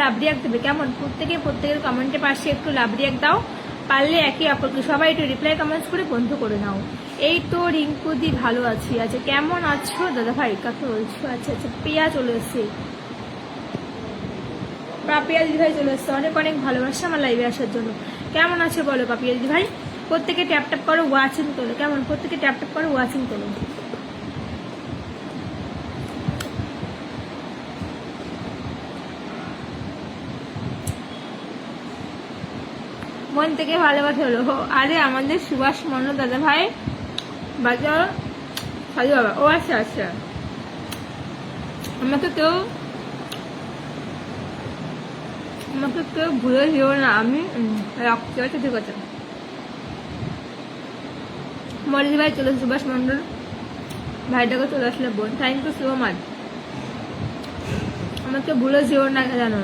Love react দেবে কেমন? প্রত্যেকের কমেন্টের পাশে একটু লাভ রিয়াক্ট দাও, পারলে একে অপরকে সবাই একটু রিপ্লাই কমেন্টস করে বন্ধ করে নাও। এই তো রিঙ্কুদি ভালো আছি। আচ্ছা কেমন আছো দাদা ভাই? কাকে বলছো? আচ্ছা আচ্ছা প্রিয়া চলে এসছে, পাপিয়া দিদি ভাই চলে এসছে। অনেক অনেক ভালোবাসা আমার লাইভে আসার জন্য। কেমন আছো বলো পাপিয়া দিদি ভাই? প্রত্যেকে ট্যাপ ট্যাপ করো, ওয়াচিং তোলো। কেমন? প্রত্যেকে ট্যাপ ট্যাপ করো, ওয়াচিং তোলো। মন থেকে ভালোবাসা হলো। আরে আমাদের সুভাষ মন্ডল দাদা ভাই বাজার সাজু বাবা। ও আচ্ছা আচ্ছা, আমাকে কেউ ভুলে যেও না, আমি রাখছি। আচ্ছা ঠিক আছে। মরিদি ভাই চলে, সুভাষ মন্ডল ভাইটাকে চলে আসলে বোন। Thank you so much. আমাকে ভুলে যেও না জানো।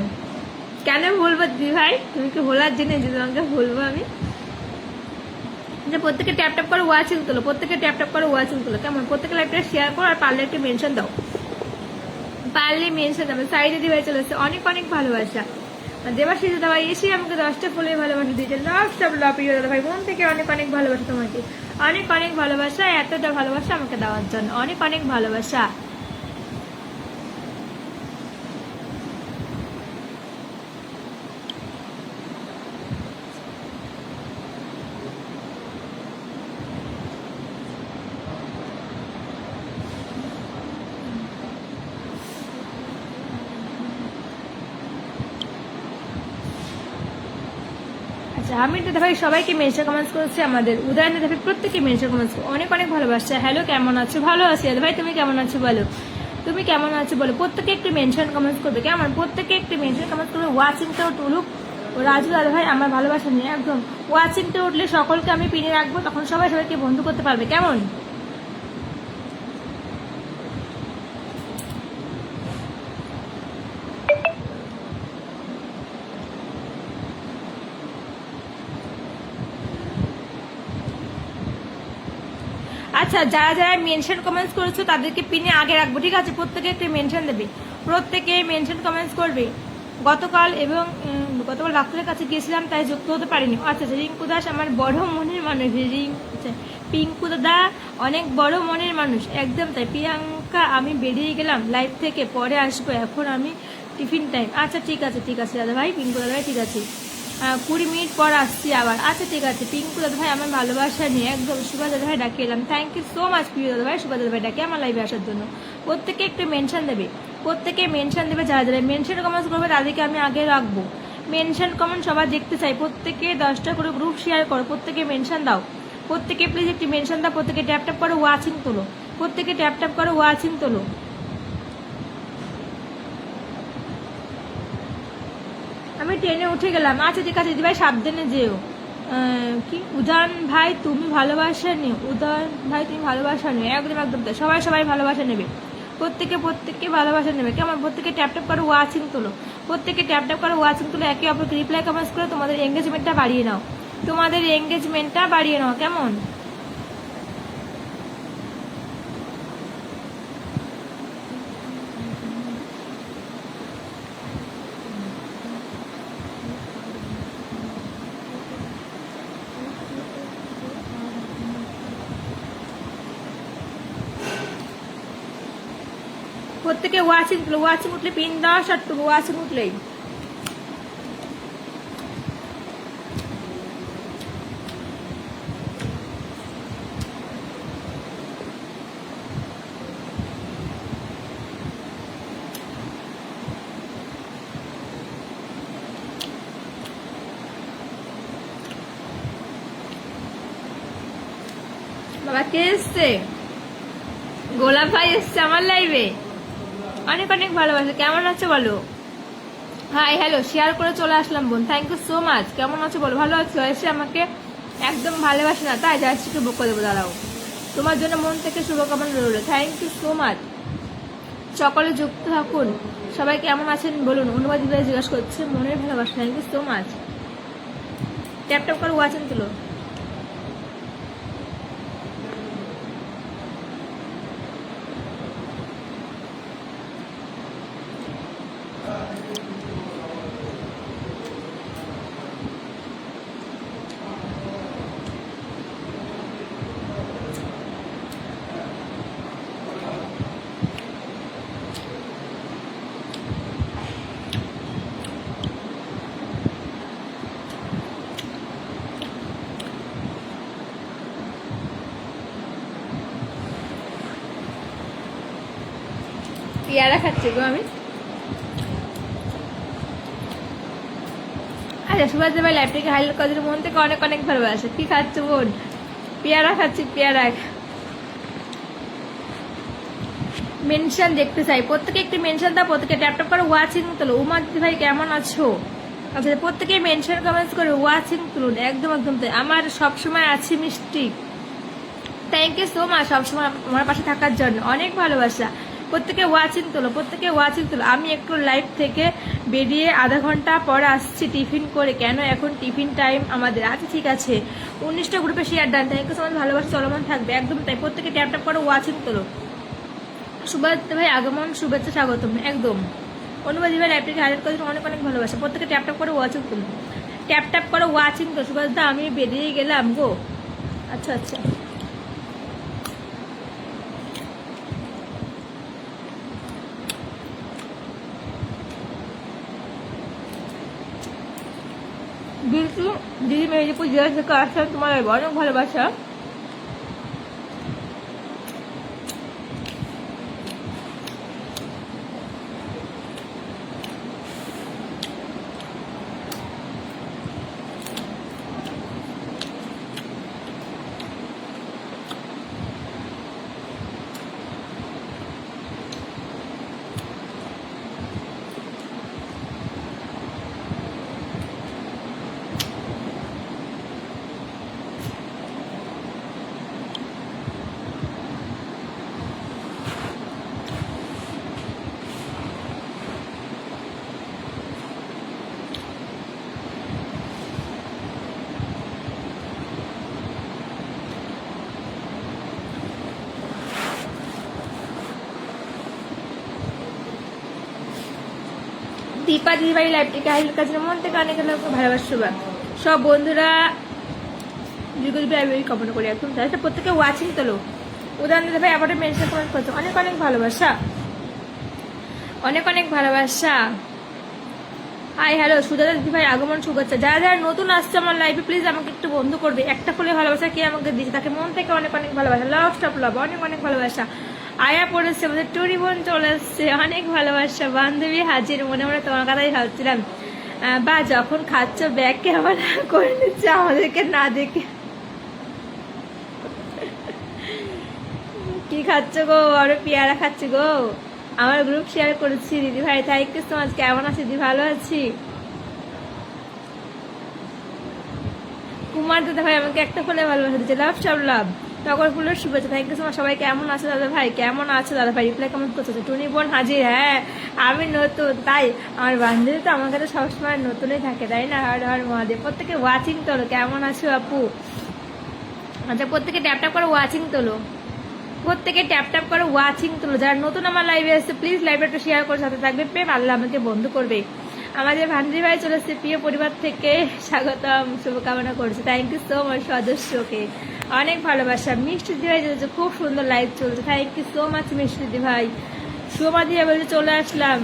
কেন বলবো দিদি ভাই? তুমি কি ভোলার জেনে যে তোমাকে বলবো আমি? যে প্রত্যেকে ট্যাপ ট্যাপ করে ওয়াচিং তোলো, প্রত্যেকে ট্যাপ ট্যাপ করে ওয়াচিং তোলো। কেমন? প্রত্যেকে লাইভটা শেয়ার করো, আর পারলে একটা মেনশন দাও, পারলে মেনশন দেবে। সাই দিদি ভাই চলে এসেছে, অনেক অনেক ভালোবাসা। দেবাশী দাদা ভাই এসে আমাকে 10টা ফুলে ভালোবাসা দিয়েছে। লাস্ট অফ লাভ ইউ দাদা ভাই, মন থেকে অনেক অনেক ভালোবাসা তোমাকে, অনেক অনেক ভালোবাসা। এতটা ভালোবাসা আমাকে দেওয়ার জন্য অনেক অনেক ভালোবাসা। আচ্ছা আমি দাদা ভাই সবাইকে মেনশন কমেন্টস করেছি, আমাদের উদয়ন দাদা ভাই প্রত্যেকে মেনশন কমেন্টস, অনেক অনেক ভালোবাসা। হ্যালো কেমন আছো? ভালো আছি দাদা ভাই, তুমি কেমন আছো বলো? তুমি কেমন আছো বলো? প্রত্যেকে একটু মেনশন কমেন্টস করবে কেমন? প্রত্যেকে একটু মেনশন কমেন্টস করবে। ওয়াচিংটাও তুলুক ও রাজু দাদা ভাই, আমার ভালোবাসা নিয়ে একদম ওয়াচিংটা উঠলে সকলকে আমি পিনে রাখবো, তখন সবাই সবাইকে বন্ধু করতে পারবে। কেমন? আচ্ছা যারা যারা মেনশন কমেন্টস করেছো তাদেরকে পিনে আগে রাখবো, ঠিক আছে? প্রত্যেকে একটু মেনশন দেবে, প্রত্যেকে মেনশন কমেন্টস করবে। গতকাল ডাক্তারের কাছে গিয়েছিলাম, তাই যুক্ত হতে পারিনি। আচ্ছা আচ্ছা, রিঙ্কু দাস আমার বড় মনের মানুষ। পিঙ্কু দাদা অনেক বড় মনের মানুষ, একদম তাই। প্রিয়াঙ্কা আমি বেরিয়ে গেলাম লাইভ থেকে, পরে আসবো, এখন আমি টিফিন টাইম। আচ্ছা ঠিক আছে ঠিক আছে দাদা ভাই, পিঙ্কু দাদা ভাই ঠিক আছে, 20 মিনিট পর আসছি আবার। আচ্ছা ঠিক আছে পিঙ্কু দাদা ভাই, আমার ভালোবাসা নিয়ে একদম সুভা দাদা ভাই ডাকিয়ে এলাম। থ্যাংক ইউ সো মাচ প্রিয় দাদা ভাই, সুভা দাদা ভাই ডাকে আমার লাইভে আসার জন্য। প্রত্যেকে একটু মেনশন দেবে, প্রত্যেকে মেনশন দেবে। যারা যারা মেনশন কমেন্টস করবে তাদেরকে আমি আগে রাখবো। মেনশন কমেন্ট সবার দেখতে চাই, প্রত্যেকে 10টা করে গ্রুপ শেয়ার করো, প্রত্যেকে মেনশন দাও, প্রত্যেকে প্লিজ একটি মেনশন দাও। প্রত্যেকে ট্যাপ ট্যাপ করো, ওয়াচিং তোলো, প্রত্যেকে ট্যাপ ট্যাপ করো, ওয়াচিং তোলো। আমি ট্রেনে উঠে গেলাম। আচ্ছা ঠিক আছে দিদি ভাই, সাবধানে যেও। কি উদান ভাই তুমি ভালোবাসা নিও, উদান ভাই তুমি ভালোবাসা নিও, একদম একদম তাই। সবাই সবাই ভালোবাসা নেবে, প্রত্যেকে ভালোবাসা নেবে কেমন? প্রত্যেকে ট্যাপ ট্যাপ করো, ওয়াচিং তোলো, প্রত্যেকে ট্যাপ ট্যাপ করো, ওয়াচিং তোলো। একে অপরকে রিপ্লাই কমেন্টস করে তোমাদের এঙ্গেজমেন্টটা বাড়িয়ে নাও, তোমাদের এঙ্গেজমেন্টটা বাড়িয়ে নাও। কেমন? প্রত্যেকে ওয়াচিং তুলো, ওয়াচিং উঠলে পিন দাও, আর ওয়াচিং উঠলেই। বাবা কে এসছে? গোলাপ ভাই এসছে আমার লাইভে, অনেক অনেক ভালোবাসা। কেমন আছো বলো? হাই হ্যালো শেয়ার করে চলে আসলাম বোন, থ্যাংক ইউ সো মাচ। কেমন আছো বলো? ভালো আছো? এসে আমাকে একদম ভালোবাসে না, তাই যাচ্ছি একটু বুক করে দেবো, দাঁড়াও। তোমার জন্য মন থেকে শুভকামনা রইল, থ্যাংক ইউ সো মাচ। সকলে যুক্ত থাকুন। সবাই কেমন আছেন বলুন? অনুবাদ দিদি জিজ্ঞাসা করছে, মনের ভালোবাসা, thank you so much. Tap tap করে ওয়াচিং তুলো। পেয়ারা খাচ্ছি গো আমি। আচ্ছা সুভাষ ভাই লাইভটাকে হাইলাইট করার জন্য মন থেকে অনেক অনেক ভালোবাসে। কি খাচ্ছ বোন? পেয়ারা খাচ্ছি, পেয়ারা। মেনশন দেখতে চাই, প্রত্যেকে একটি মেনশন দাও, প্রত্যেকে ট্যাপ ট্যাপ করে ওয়াচিং তুলো। উমা দিদি ভাই কেমন আছো? আচ্ছা প্রত্যেকে মেনশন কমেন্টস করে ওয়াচিং তুলুন। একদম একদম তাই, আমার সবসময় আছি মিষ্টি। থ্যাংক ইউ সো মাচ সবসময় আমার পাশে থাকার জন্য, অনেক ভালোবাসা। প্রত্যেকে ওয়াচিং তোলো, প্রত্যেকে ওয়াচিং তোলো। আমি একটু লাইভ থেকে বেরিয়ে আধা ঘন্টা পর আসছি টিফিন করে। কেন এখন টিফিন টাইম আমাদের? আচ্ছা ঠিক আছে, 19টা গ্রুপে share done. Thank you so much, ভালোবাসা চলমান থাকবে। একদম তাই, প্রত্যেকে ট্যাপ ট্যাপ করে ওয়াচিং তোলো। সুভাষ ভাই আগমন শুভেচ্ছা স্বাগতম। একদম অনুবাদী ভাই লাইভটাকে হাইলাইট করার জন্য অনেক অনেক ভালোবাসা। প্রত্যেকে ট্যাপ ট্যাপ করে ওয়াচিং তুলো, ট্যাপ ট্যাপ করে ওয়াচিং তো। সুভাষ দা আমি বেরিয়ে গেলাম গো। আচ্ছা আচ্ছা, বিলটু দিদি মেদিনীপুর জেলা থেকে আসলাম, তোমার অনেক ভালোবাসা। দীপা দিদিভাই লাইভটিকে হাইলাইট কাছে মন থেকে অনেক অনেক ভালোবাসা। সব বন্ধুরা দীর্ঘজীবী আমি কামনা করি। একদম তাই, প্রত্যেকে ওয়াচিং তোলো। উদাহরণ দিদি ভাই আবার মেনশন কমেন্ট করছো, অনেক অনেক ভালোবাসা, অনেক অনেক ভালোবাসা। হাই হ্যালো সুজাতা দিদি ভাই আগমন শুভেচ্ছা। যারা যারা নতুন আসছে আমার লাইভে প্লিজ আমাকে একটু বন্ধু করবে। একটা করে ভালোবাসা কে আমাকে দিচ্ছে তাকে মন থেকে অনেক অনেক ভালোবাসা। লাভ স্টপ লাভ, অনেক অনেক ভালোবাসা। আয়া পড়েছে, আমাদের টুরি বোন চলে এসছে, অনেক ভালোবাসা। বান্ধবী হাজির, মনে মনে তোমার কথাই ভাবছিলাম। বা যখন খাচ্ছ ব্যাগ ক্যামেরা করে নিচ্ছে আমাদেরকে না দেখে। কি খাচ্ছ গো? আরো পেয়ারা খাচ্ছি গো। আমার গ্রুপ শেয়ার করেছি দিদি ভাই, থ্যাংক ইউ সো মাচ। কেমন আছি দিদি? ভালো আছি। কুমার দাদা ভাই আমাকে একটা ফুলে ভালোবাসা দিচ্ছে, লাভ সব লাভ। টগর ফুলের শুভেচ্ছা, থ্যাংক ইউ সো মাচ। সবাই কেমন আছে দাদা ভাই? কেমন আছে দাদা ভাই? রিপ্লাই কেমন করছে? টুনি বোন হাজির। হ্যাঁ আমি নতুন, তাই আমার বান্ধবী তো আমার কাছে সবসময় নতুনই থাকে, তাই না? হর হর মহাদেব। প্রত্যেকে ওয়াচিং তোলো, কেমন আছো আপু? আচ্ছা প্রত্যেকে ট্যাপ ট্যাপ করে ওয়াচিং তোলো, প্রত্যেকে ট্যাপ ট্যাপ করে ওয়াচিং তুলো। যারা নতুন আমার লাইভে এসছে প্লিজ লাইভে একটু শেয়ার করে সাথে থাকবে। প্রেম আল্লাহ আমাকে বন্ধ করবে। আমাদের ভান্ডি ভাই চলে এসছে, প্রিয় পরিবার থেকে স্বাগতম, শুভকামনা করছে। থ্যাংক ইউ সো মাচ সদস্যকে, অনেক ভালোবাসা। মিষ্টি দিদি ভাই চলছে, খুব সুন্দর লাইভ চলছে, থ্যাংক ইউ সো মাচ মিষ্টি দিদি ভাই। সোমা দিয়ে বলছে চলে আসলাম।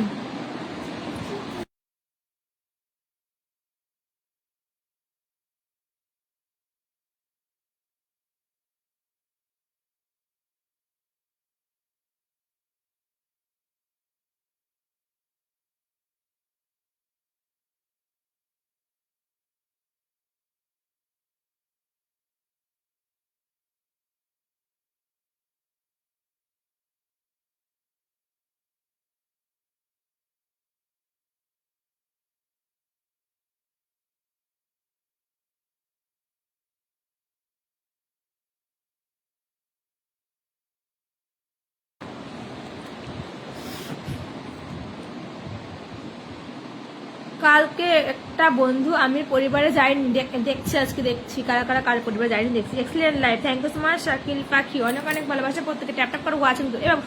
কালকে একটা বন্ধু আমি পরিবারে যাইনি, দেখছি আজকে, দেখছি কারা কারা কার পরিবারে যাইনি দেখছি। Excellent live, thank you so much Shakil পাখি, অনেক অনেক ভালোবাসা। প্রত্যেকে ট্যাপ ট্যাপ করে ওয়াচিং এবং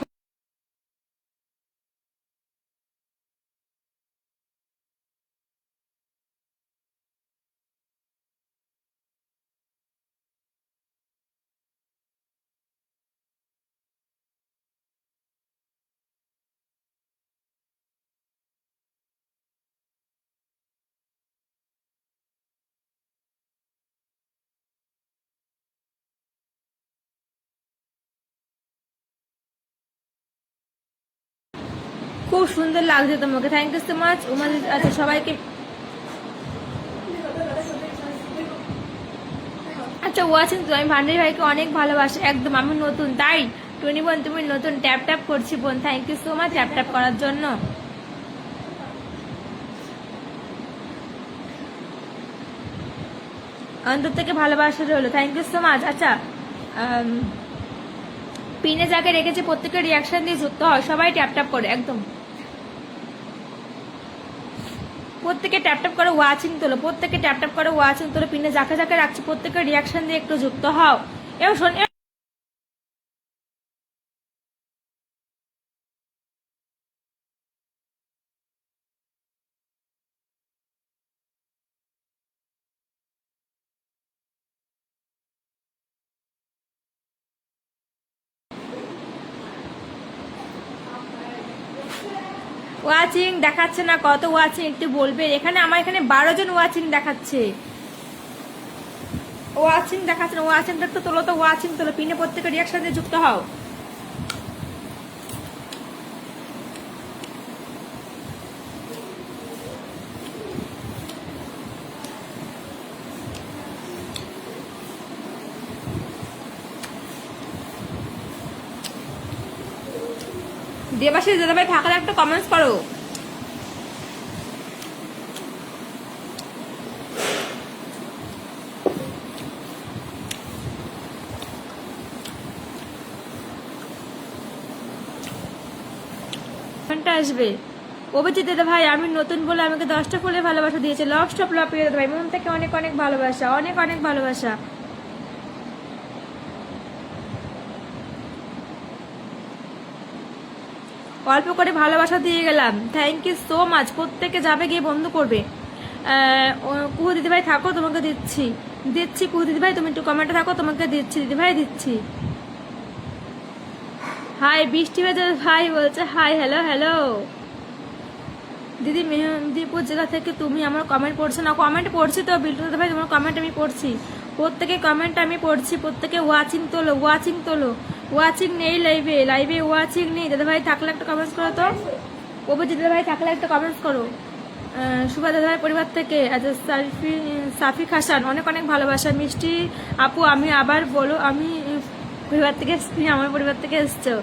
খুব সুন্দর লাগছে তোমাকে, thank you so much Uma. আচ্ছা সবাইকে, আচ্ছা ওয়াচিং তো আমি ভান্ডারি ভাইকে অনেক ভালোবাসি, একদম আমি নতুন তাই। টুনি বোন তুমি নতুন, ট্যাপ ট্যাপ করছি বোন, thank you so much tap tap করার জন্য। অন্তর থেকে ভালোবাসা রইলো, থ্যাংক ইউ সো মাচ। আচ্ছা পিনে যাকে রেখেছে প্রত্যেকের রিয়াকশন দিয়ে যুক্ত হয়, সবাই ট্যাপ ট্যাপ করে একদম, প্রত্যেকে ট্যাপ ট্যাপ করে ওয়াচিং তোলো, প্রত্যেকে ট্যাপ ট্যাপ করে ওয়াচিং তোলো। পিনে যাকে যাকে রাখছে প্রত্যেকের রিয়াকশন দিয়ে একটু যুক্ত হও। এবং শোন, ওয়াচিং দেখাচ্ছে না, কত ওয়াচিং একটু বলবে। এখানে আমার এখানে 12 জন ওয়াচিং দেখাচ্ছে, ওয়াচিং দেখাচ্ছে না, ওয়াচিংটা একটু তোলো তো, ওয়াচিং তোলো, পিনে প্রত্যেকের রিয়াকশন দিয়ে যুক্ত হও। দেবাশিস দাদাভাই থাকলে একটা কমেন্টস করো। আসবে অভিজিৎ দাদা ভাই, আমি নতুন বলে আমাকে 10টা ফুলে ভালোবাসা দিয়েছে, লভ স্টপ লাভ দাদা ভাই, মন থেকে অনেক অনেক ভালোবাসা, অনেক অনেক ভালোবাসা। অল্প করে ভালোবাসা দিয়ে গেলাম, থ্যাংক ইউ সো মাচ। প্রত্যেকে যাবে গিয়ে বন্ধ করবে। কুহু দিদিভাই থাকো, তোমাকে দিচ্ছি দিচ্ছি। কুহু দিদিভাই তুমি একটু কমেন্টে থাকো, তোমাকে দিচ্ছি দিদিভাই দিচ্ছি। হাই বৃষ্টি ভেজা ভাই বলছে হাই, হ্যালো হ্যালো। দিদি মেহেন্দিপুর জেলা থেকে তুমি আমার কমেন্ট পড়ছো না? কমেন্ট পড়ছি তো বিল্টু দাদা ভাই, তোমার কমেন্ট আমি পড়ছি, প্রত্যেকে কমেন্ট আমি পড়ছি। প্রত্যেকে ওয়াচিং তোলো, ওয়াচিং তোলো। ওয়াচিং নেই লাইভে, লাইভে ওয়াচিং নেই। দাদা ভাই থাকলে একটা কমেন্টস করো তো, অভিজিৎ দাদা ভাই থাকলে একটা কমেন্টস করো। সুভা দাদা ভাই পরিবার থেকে, আচ্ছা সাফিক হাসান অনেক অনেক ভালোবাসা। মিষ্টি আপু আমি আবার বলো, আমি পরিবার থেকে এসছি, আমার পরিবার থেকে এসছো,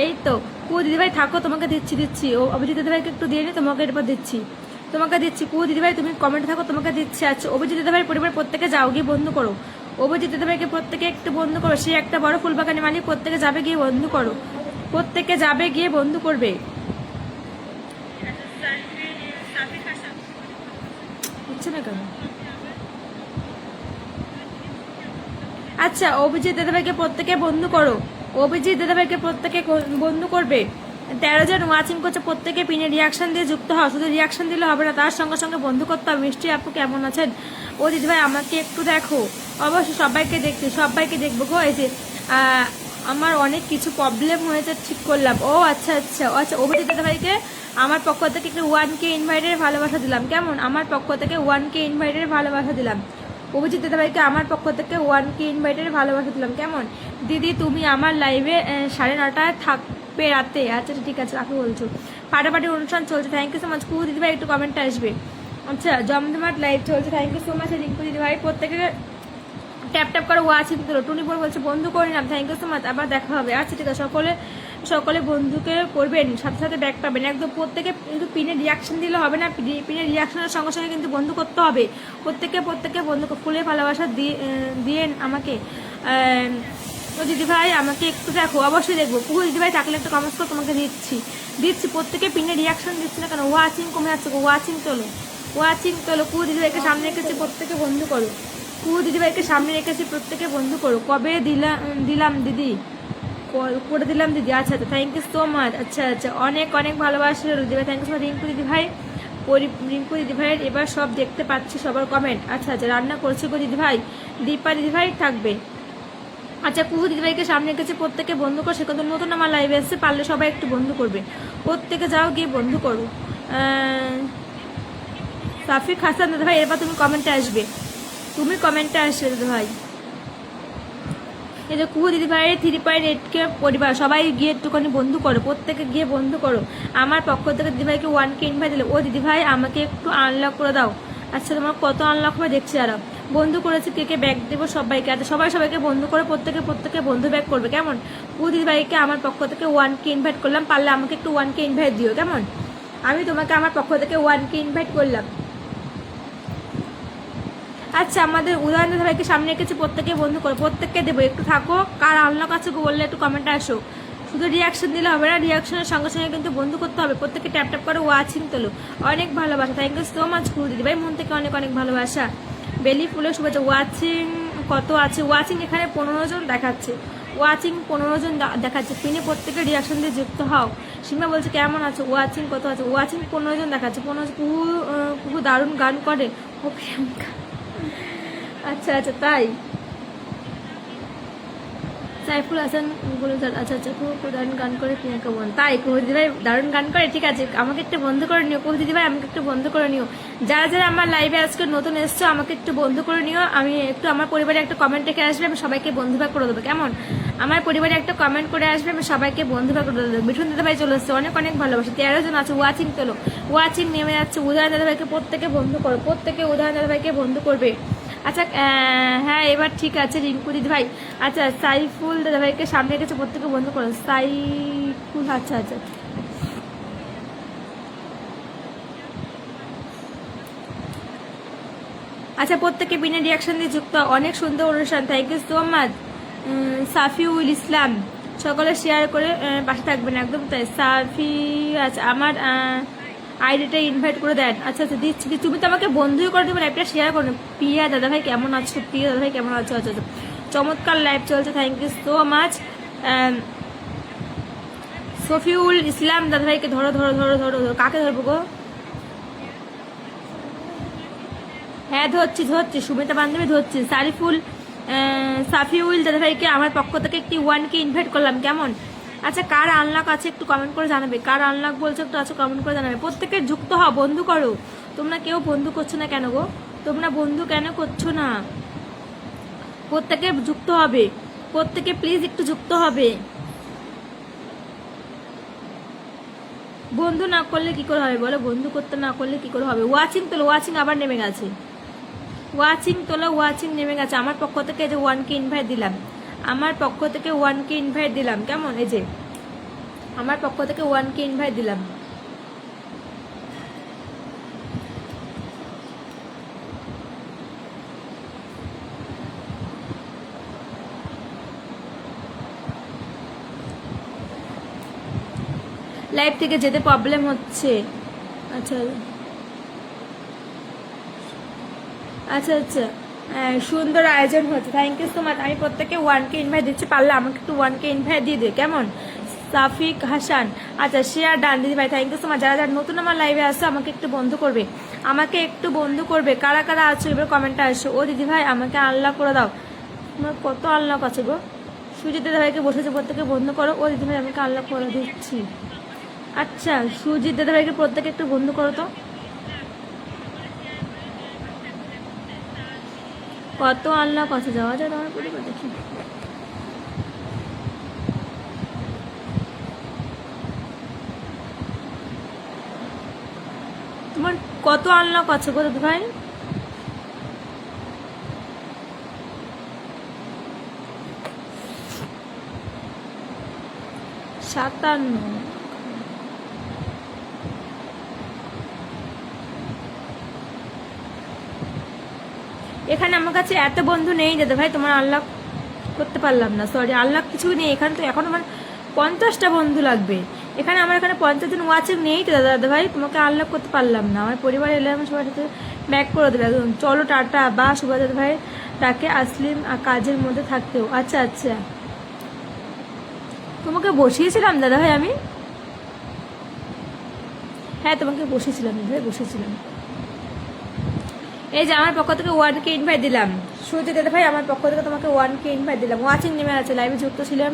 এই তো। কু দিদিভাই থাকো, তোমাকে দিচ্ছি দিচ্ছি। ও অভিজিৎ দাদাভাইকে একটু দিয়ে নি, তোমাকে এরপর দিচ্ছি, তোমাকে দিচ্ছি। কু দিদিভাই তুমি কমেন্টে থাকো, তোমাকে দিচ্ছি। আচ্ছা অভিজিৎ দাদাভাই পরিবার প্রত্যেকে যাও গিয়ে বন্ধু করো, অভিজিৎ দাদাভাইকে প্রত্যেকে একটু বন্ধু করো। সে একটা বড় ফুলবাগানের মালিক, প্রত্যেকে যাবে গিয়ে বন্ধু করো, প্রত্যেকে যাবে গিয়ে বন্ধু করবে। হচ্ছে না কেন? আচ্ছা অভিজিৎ দাদাভাইকে প্রত্যেকে বন্ধু করো, অভিজিৎ দাদাভাইকে প্রত্যেকে বন্ধু করবে। 13 জন ওয়াচিং করছে, প্রত্যেকে পিনে রিয়াকশন দিয়ে যুক্ত হও। শুধু রিয়াকশন দিলে হবে না, তার সঙ্গে সঙ্গে বন্ধু করতে হবে। মিষ্টি আপু কেমন আছেন? ও দিদিভাই আমাকে একটু দেখো। অবশ্যই সবাইকে দেখছি, সবাইকে দেখবো গো। এই যে আমার অনেক কিছু প্রবলেম হয়েছে, ঠিক করলাম। ও আচ্ছা আচ্ছা আচ্ছা, অভিজিৎ দাদাভাইকে আমার পক্ষ থেকে একটু 1K ইনভাইটের ভালোবাসা দিলাম, কেমন? আমার পক্ষ থেকে 1K ইনভাইটের ভালোবাসা দিলাম। অভিজিৎ দাদাভাইকে আমার পক্ষ থেকে 1K ইনভাইটের ভালোবাসা দিলাম, কেমন? দিদি তুমি আমার লাইভে 9:30টায় থাকবে রাতে? আচ্ছা ঠিক আছে, রাখো বলছো। ফাটাফাটি অনুষ্ঠান চলছে, থ্যাংক ইউ সো মাচ। কুহু দিদিভাই একটু কমেন্টে আসবে। আচ্ছা জমজমাট লাইভ চলছে, thank you so much Rinku দিদিভাই। প্রত্যেকে ট্যাপ ট্যাপ করে ওয়াচিং দিল। টুনি বোন বলছে বন্ধু করে নিলাম, থ্যাংক ইউ সো মাচ, আবার দেখা হবে। আচ্ছা ঠিক আছে, সকলে সকলে বন্ধুকে করবেন, সাথে সাথে ব্যাক পাবেন একদম। প্রত্যেকে কিন্তু পিনে রিয়াকশন দিলে হবে না, পিনে রিয়াকশনের সঙ্গে সঙ্গে কিন্তু বন্ধু করতে হবে। প্রত্যেকে প্রত্যেকে বন্ধু ফুলে ভালোবাসা দিয়ে আমাকে। ও দিদিভাই আমাকে একটু দেখো, অবশ্যই দেখবো। কুহু দিদিভাই থাকলে একটু কমেন্টস করে, তোমাকে দিচ্ছি দিচ্ছি। প্রত্যেকে পিনে রিয়াকশন দিচ্ছে না কেন? ওয়াচিং কমে যাচ্ছে, ওয়াচিং তোলো, ওয়াচিং তোলো। কুহু দিদিভাইকে সামনে রেখেছি, প্রত্যেকে বন্ধু করো। কুহু দিদিভাইকে সামনে রেখেছি, প্রত্যেকে বন্ধু করো। কবে দিলাম দিদি, করে দিলাম দিদি। আচ্ছা আচ্ছা, থ্যাংক ইউ সো মাচ। আচ্ছা আচ্ছা, অনেক অনেক ভালোবাসা দিদিভাই, thank you so much. Rinku দিদিভাই, রিঙ্কু দিদিভাইয়ের এবার সব দেখতে পাচ্ছি, সবার কমেন্ট। আচ্ছা আচ্ছা, রান্না করছে গো দিদিভাই। দীপা দিদিভাই থাকবে। আচ্ছা কুহু দিদিভাইকে সামনে রেখেছে, প্রত্যেকে বন্ধু করো। সে কিন্তু নতুন আমার লাইভে এসছে, পারলে সবাই একটু বন্ধু করবে, প্রত্যেকে যাও গিয়ে বন্ধু করো। সাফিক হাসান দাদাভাই এবার তুমি কমেন্টে আসবে, তুমি কমেন্টে আসবে দাদাভাই। এই যে কুহু দিদি ভাইয়ের 3.8K পরিবার সবাই গিয়ে একটুখানি বন্ধু করো, প্রত্যেকে গিয়ে বন্ধু করো। আমার পক্ষ থেকে দিদিভাইকে 1K ইনভাইট দিলে, ও দিদিভাই আমাকে একটু আনলক করে দাও। আচ্ছা তোমার কত আনলক হবে দেখছি, আরো বন্ধু করেছি, কে কে ব্যাগ দেবো সবাইকে। আচ্ছা সবাইকে বন্ধু করে প্রত্যেকে বন্ধু ব্যাগ করবে কেমন। কুহু দিদিভাইকে আমার পক্ষ থেকে 1K ইনভাইট করলাম, পারলে আমাকে একটু 1K ইনভাইট দিও কেমন। আমি তোমাকে আমার পক্ষ থেকে 1K ইনভাইট করলাম। আচ্ছা আমাদের উদয়ন দাদাভাইকে সামনে রেখেছি, প্রত্যেকে বন্ধু করো, প্রত্যেককে দেবো। একটু থাকো, কার আনলক আছে বললে একটু কমেন্টে আসো। শুধু রিয়াকশন দিলে হবে না, রিয়াকশনের সঙ্গে সঙ্গে কিন্তু বন্ধু করতে হবে। প্রত্যেকে ট্যাপ ট্যাপ করে ওয়াচিং তোলো। অনেক ভালোবাসা, থ্যাংক ইউ সো মাচ কুহু দিদি ভাই, মন থেকে অনেক অনেক ভালোবাসা। বেলি ফুলের শুভেচ্ছা। ওয়াচিং কত আছে? ওয়াচিং এখানে 15 জন দেখাচ্ছে, ওয়াচিং 15 জন দেখাচ্ছে। পিনে প্রত্যেকে রিয়াকশন দিয়ে যুক্ত হও। সীমা বলছে কেমন আছে? ওয়াচিং কত আছে? ওয়াচিং 15 জন দেখাচ্ছে। 15 কুহু দারুণ গান করে। ও প্রিয়াঙ্কা, আচ্ছা আচ্ছা তাই। সাইফুল হাসান গুলজার, আচ্ছা খুব দারুণ গান করে প্রিয়াঙ্কা বোন, তাই কুহু দিদিভাই দারুণ গান করে, ঠিক আছে আমাকে একটু বন্ধ করে নিও কুহু দিদিভাই, আমাকে একটু বন্ধ করে নিও। যারা যারা আমার লাইভে আজকে নতুন এসছো আমাকে একটু বন্ধ করে নিও। আমি একটু আমার পরিবারে একটা কমেন্ট রেখে আসবে, আমি সবাইকে বন্ধুভাগ করে দেবো কেমন। আমার পরিবারে একটা কমেন্ট করে আসবে, আমি সবাইকে বন্ধুভাগ করে দেবো। মিঠুন দাদাভাই চলে এসছে, অনেক অনেক ভালোবাসে। 13 জন আছে, ওয়াচিং তোলো, ওয়াচিং নেমে যাচ্ছে। উদয়ন দাদাভাইকে প্রত্যেকে বন্ধু করো, প্রত্যেকে উদয়ন দাদাভাইকে বন্ধু করবে। আচ্ছা হ্যাঁ এবার ঠিক আছে রিঙ্কু দিদি ভাই। আচ্ছা সাইফুল দাদাভাইকে সামনে রেখেছে, প্রত্যেকে বন্ধ করো। সাইফুল, আচ্ছা আচ্ছা আচ্ছা প্রত্যেকে বিনা রিয়াকশন দিয়ে যুক্ত। অনেক সুন্দর অনুষ্ঠান, thank you so much. Safiul Islam, সকলে শেয়ার করে পাশে থাকবেন, একদম তাই। সাফি, আচ্ছা আমার আইডিটা ইনভাইট করে দেন। আচ্ছা আচ্ছা দিচ্ছি, তুমি তো আমাকে বন্ধুই করে দেবে, লাইভটা শেয়ার করো। প্রিয়া দাদাভাই কেমন আছো? প্রিয়া দাদাভাই কেমন আছো? আচ্ছা আচ্ছা চমৎকার লাইভ চলছে, thank you so much. Safiul Islam দাদাভাইকে ধরো ধরো ধরো ধরো ধরো, কাকে ধরবো গো? হ্যাঁ ধরছি ধরছি, সুমিতা বান্ধবী ধরছি। সাফিউল দাদাভাইকে আমার পক্ষ থেকে একটি 1K ইনভাইট করলাম কেমন। আচ্ছা কার আনলক আছে একটু কমেন্ট করে জানাবে, কার আনলক বলছো একটু আছে কমেন্ট করে জানাবে। প্রত্যেকে যুক্ত হও, বন্ধু করো। তোমরা কেউ বন্ধু করছো না কেন গো? তোমরা বন্ধু কেন করছো না? প্রত্যেকে যুক্ত হবে, প্রত্যেকে প্লিজ একটু যুক্ত হবে। বন্ধু না করলে কি করে হবে বলো? বন্ধু করতে না করলে কি করে হবে? ওয়াচিং তোলো, ওয়াচিং আবার নেমে গেছে, ওয়াচিং তোলো, ওয়াচিং নেমে গেছে। আমার পক্ষ থেকে যে 1K ইনভাইট দিলাম, আমার পক্ষ থেকে 1K ইনভাইট দিলাম কেমন। এই যে আমার পক্ষ থেকে 1K ইনভাইট দিলাম। লাইভ থেকে যেতে প্রবলেম হচ্ছে। আচ্ছা আচ্ছা আচ্ছা সুন্দর আয়োজন হচ্ছে, থ্যাংক ইউ সো মাচ। আমি প্রত্যেকে 1K ইনভাইট দিচ্ছি, পারলে আমাকে একটু 1K ইনভাইট দিয়ে দে কেমন। সাফিক হাসান, আচ্ছা শেয়ার ডান দিদি ভাই, থ্যাংক ইউ সো মাচ। যারা যারা নতুন আমার লাইভে আসছে আমাকে একটু বন্ধু করবে, আমাকে একটু বন্ধু করবে। কারা কারা আছো এবার কমেন্টে আসো। ও দিদি ভাই আমাকে আনলক করে দাও। তোমার কত আনলক আছে গো? সুজিত দাদা ভাইকে বসেছে, প্রত্যেকে বন্ধু করো। ও দিদি ভাই আমাকে আনলক করে দিচ্ছি। আচ্ছা সুজিত দাদা ভাইকে প্রত্যেকে একটু বন্ধু করো তো। কত আনলক আছে? যাওয়া যায় তোমার পরিবার দেখি। তোমার কত আনলক আছে গো দাদা ভাই? সাতান্ন। এখানে আমার কাছে এত বন্ধু নেই দাদা ভাই, তোমার আনলক করতে পারলাম না, সরি আনলক কিছু নেই এখানে। তো এখন আমার 50টা বন্ধু লাগবে। এখানে আমার এখানে 50 জন ওয়াচিং নেই তো দাদা ভাই, তোমাকে আনলক করতে পারলাম না। আমার পরিবার এলে আমি সবার সাথে ব্যাক করে দেবে একদম। চলো টাটা। বা সুভাষ দাদা ভাই তাকে আসলিম কাজের মধ্যে থাকতেও। আচ্ছা আচ্ছা তোমাকে বসিয়েছিলাম দাদা ভাই আমি, হ্যাঁ তোমাকে বসেছিলাম দাদা ভাই, বসেছিলাম। এই যে আমার পক্ষ থেকে 1K ইনভাইট দিলাম। সুজিত দাদা ভাই আমার পক্ষ থেকে তোমাকে 1K ইনভাইট দিলাম। ওয়াচিং নেমে আছে, লাইভে যুক্ত ছিলাম,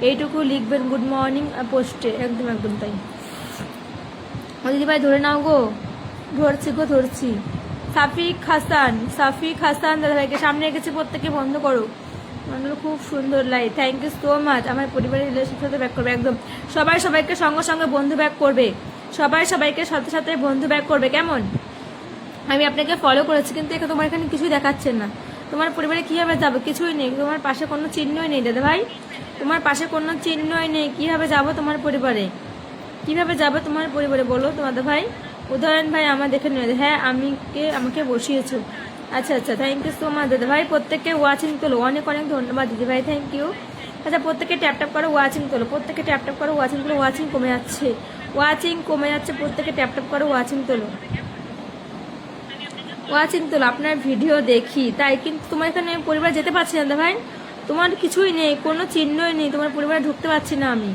এইটুকু লিখবেন গুড মর্নিং পোস্টে, একদম একদম তাই। ও দিদি ভাই ধরে নাও গো, ধরছি গো ধরছি। সাফিক হাসান দাদা ভাইকে সামনে রেখেছি, প্রত্যেকে বন্ধ করো। মানুষ খুব সুন্দর লাই, থ্যাংক ইউ সো মাচ। আমার পরিবারের রিলেশনের সাথে ব্যাক করবে একদম, সবাই সবাইকে সঙ্গে সঙ্গে বন্ধু ব্যাক করবে, সবাই সবাইকে সাথে সাথে বন্ধু ব্যাক করবে, কেমন? আমি আপনাকে ফলো করেছি কিন্তু এখানে তোমার এখানে কিছুই দেখাচ্ছে না। তোমার পরিবারে কীভাবে যাবো? কিছুই নেই, তোমার পাশে কোনো চিহ্নই নেই দাদা ভাই, তোমার পাশে কোনো চিহ্নই নেই। কীভাবে যাবো তোমার পরিবারে? কীভাবে যাবো তোমার পরিবারে বলো তোমাদের ভাই? উদাহরণ ভাই আমার দেখে নিয়ে, হ্যাঁ আমাকে বসিয়েছো। আচ্ছা আচ্ছা, থ্যাংক ইউ সো মাচ দাদা ভাই। প্রত্যেককে ওয়াচিং তোলো, অনেক অনেক ধন্যবাদ দিদি ভাই, থ্যাংক ইউ। আচ্ছা প্রত্যেকে ট্যাপ ট্যাপ করো, ওয়াচিং তোলো, প্রত্যেকে ট্যাপ ট্যাপ করো, ওয়াচিং তোলো। ওয়াচিং কমে যাচ্ছে, ওয়াচিং কমে যাচ্ছে, প্রত্যেকে ট্যাপ ট্যাপ করো, ওয়াচিং তোলো, ওয়াচিং তোলো। আপনার ভিডিও দেখি তাই, কিন্তু তোমার এখানে পরিবার যেতে পারছি না দাদা ভাই, তোমার কিছুই নেই, কোনো চিহ্নই নেই, তোমার পরিবারে ঢুকতে পারছি না আমি,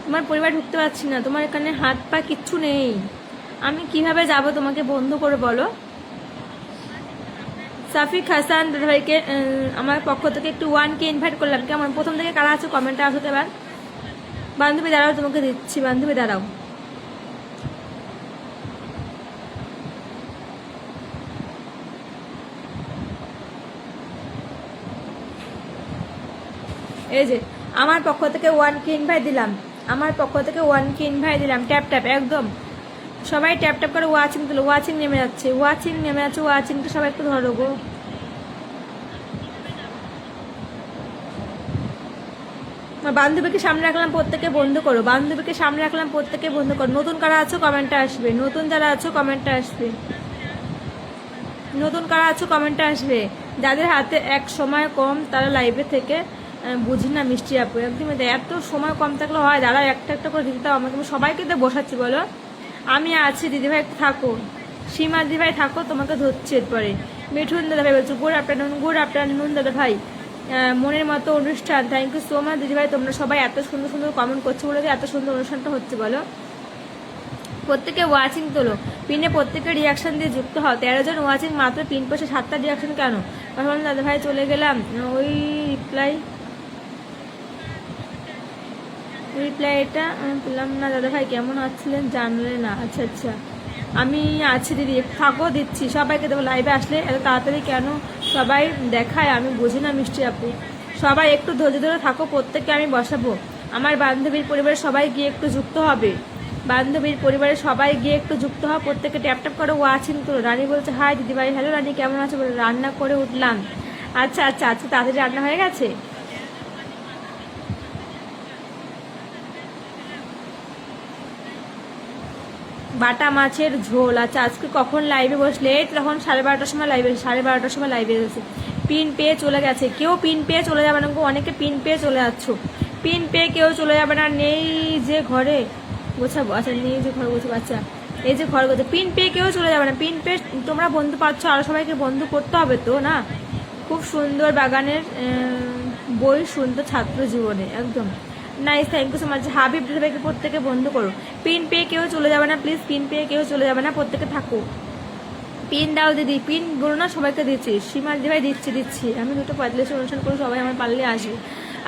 তোমার পরিবার ঢুকতে পারছি না, তোমার এখানে হাত পা কিচ্ছু নেই। আমি কিভাবে যাব তোমাকে বন্ধ করে বলো? সাফিক হাসান দাদাভাইকে আমার পক্ষ থেকে একটু 1K ইনভাইট করলাম, কেমন? প্রথম থেকে কারা আছে কমেন্টে আসো তো এবার। বান্ধবী দাঁড়াও, তোমাকে দিচ্ছি, বান্ধবী দাঁড়াও। এই যে আমার পক্ষ থেকে 1K ইনভাইট দিলাম, আমার পক্ষ থেকে 1K ইনভাইট দিলাম, ট্যাপ ট্যাপ একদম সবাই ট্যাপ ট্যাপ করে ওয়াচিং তুলো। ওয়াচিং নেমে যাচ্ছে, ওয়াচিং নেমে যাচ্ছে, ওয়াচিংটা সবাই একটু ধরো গো। বান্ধবীকে সামনে রাখলাম, প্রত্যেকে বন্ধ করো, বান্ধবীকে সামনে রাখলাম, প্রত্যেকে বন্ধ করো। নতুন কারা আছো কমেন্টে আসবে, নতুন যারা আছো কমেন্টে আসবে, নতুন কারা আছো কমেন্টে আসবে। যাদের হাতে এক সময় কম তারা লাইভে থেকে বুঝি না মিষ্টি আপু, একদম এত সময় কম থাকলে হয়? দাঁড়াও একটা একটা করে দিতে আমাকে, আমি সবাইকে তো বসাচ্ছি বলো। আমি আছি দিদিভাই, থাকো, সীমা দিদিভাই থাকো, তোমাকে ধরছি এরপরে। মিঠুন দাদাভাই বলছো গুড আফটারনুন, গুড আফটারনুন দাদা ভাই। মনের মতো অনুষ্ঠান, থ্যাংক ইউ সো মাচ দিদিভাই। তোমরা সবাই এত সুন্দর সুন্দর কমেন্ট করছো বলে এত সুন্দর অনুষ্ঠানটা হচ্ছে বলো। প্রত্যেকে ওয়াচিং তোলো, পিনে প্রত্যেকে রিয়াকশন দিয়ে যুক্ত হও। 13 জন ওয়াচিং, মাত্র পিন পাশে 7টা রিয়াকশন, কেন? তখন দাদা ভাই চলে গেলাম, ওই রিপ্লাইটা পেলাম না দাদা ভাই, কেমন আছিলেন জানলে না? আচ্ছা আচ্ছা, আমি আছি দিদি, থাকো, দিচ্ছি সবাইকে দেবো। লাইভে আসলে এত তাড়াতাড়ি কেন সবাই দেখায় আমি বুঝি না মিষ্টি আপু। সবাই একটু ধৈর্য ধরে থাকো, প্রত্যেককে আমি বসাবো। আমার বান্ধবীর পরিবারের সবাই গিয়ে একটু যুক্ত হবে, বান্ধবীর পরিবারের সবাই গিয়ে একটু যুক্ত হওয়া, প্রত্যেকে ট্যাপ ট্যাপ করে ওয়াচিং করো। রানী বলছে হাই দিদিভাই, হ্যালো রানী কেমন আছো? বলে রান্না করে উঠলাম। আচ্ছা আচ্ছা আচ্ছা, তাড়াতাড়ি রান্না হয়ে গেছে। বাটা মাছের ঝোল, আচ্ছা আজকে কখন লাইভে বসলে? তখন 12:30টার সময় লাইভে, 12:30টার সময় লাইভে এসেছে। পিন পেয়ে চলে গেছে, কেউ পিন পেয়ে চলে যাবে না, অনেকে পিন পেয়ে চলে যাচ্ছ, পিন পেয়ে কেউ চলে যাবে না। নেই যে ঘরে গোছাবো, আচ্ছা নেই যে ঘরে গোছাবো, আচ্ছা এই যে ঘরে গোছাবো, পিন পেয়ে কেউ চলে যাবে না। পিন পেয়ে তোমরা বন্ধু পাচ্ছ, আরও সবাইকে বন্ধু করতে হবে তো না? খুব সুন্দর বাগানের বই শুনতো ছাত্র জীবনে, একদম nice, thank you so much. Habib দিদিভাইকে প্রত্যেকে বন্ধ করো, পিন পেয়ে কেউ চলে যাবে না প্লিজ, পিন পেয়ে কেউ চলে যাবে না, প্রত্যেকে থাকো। পিন দাও দিদি, পিন বলো না, সবাইকে দিচ্ছি। সীমা দিদিভাই দিচ্ছি, আমি 2:45 অনুষ্ঠান করে সবাই আমার পারলে আসবে।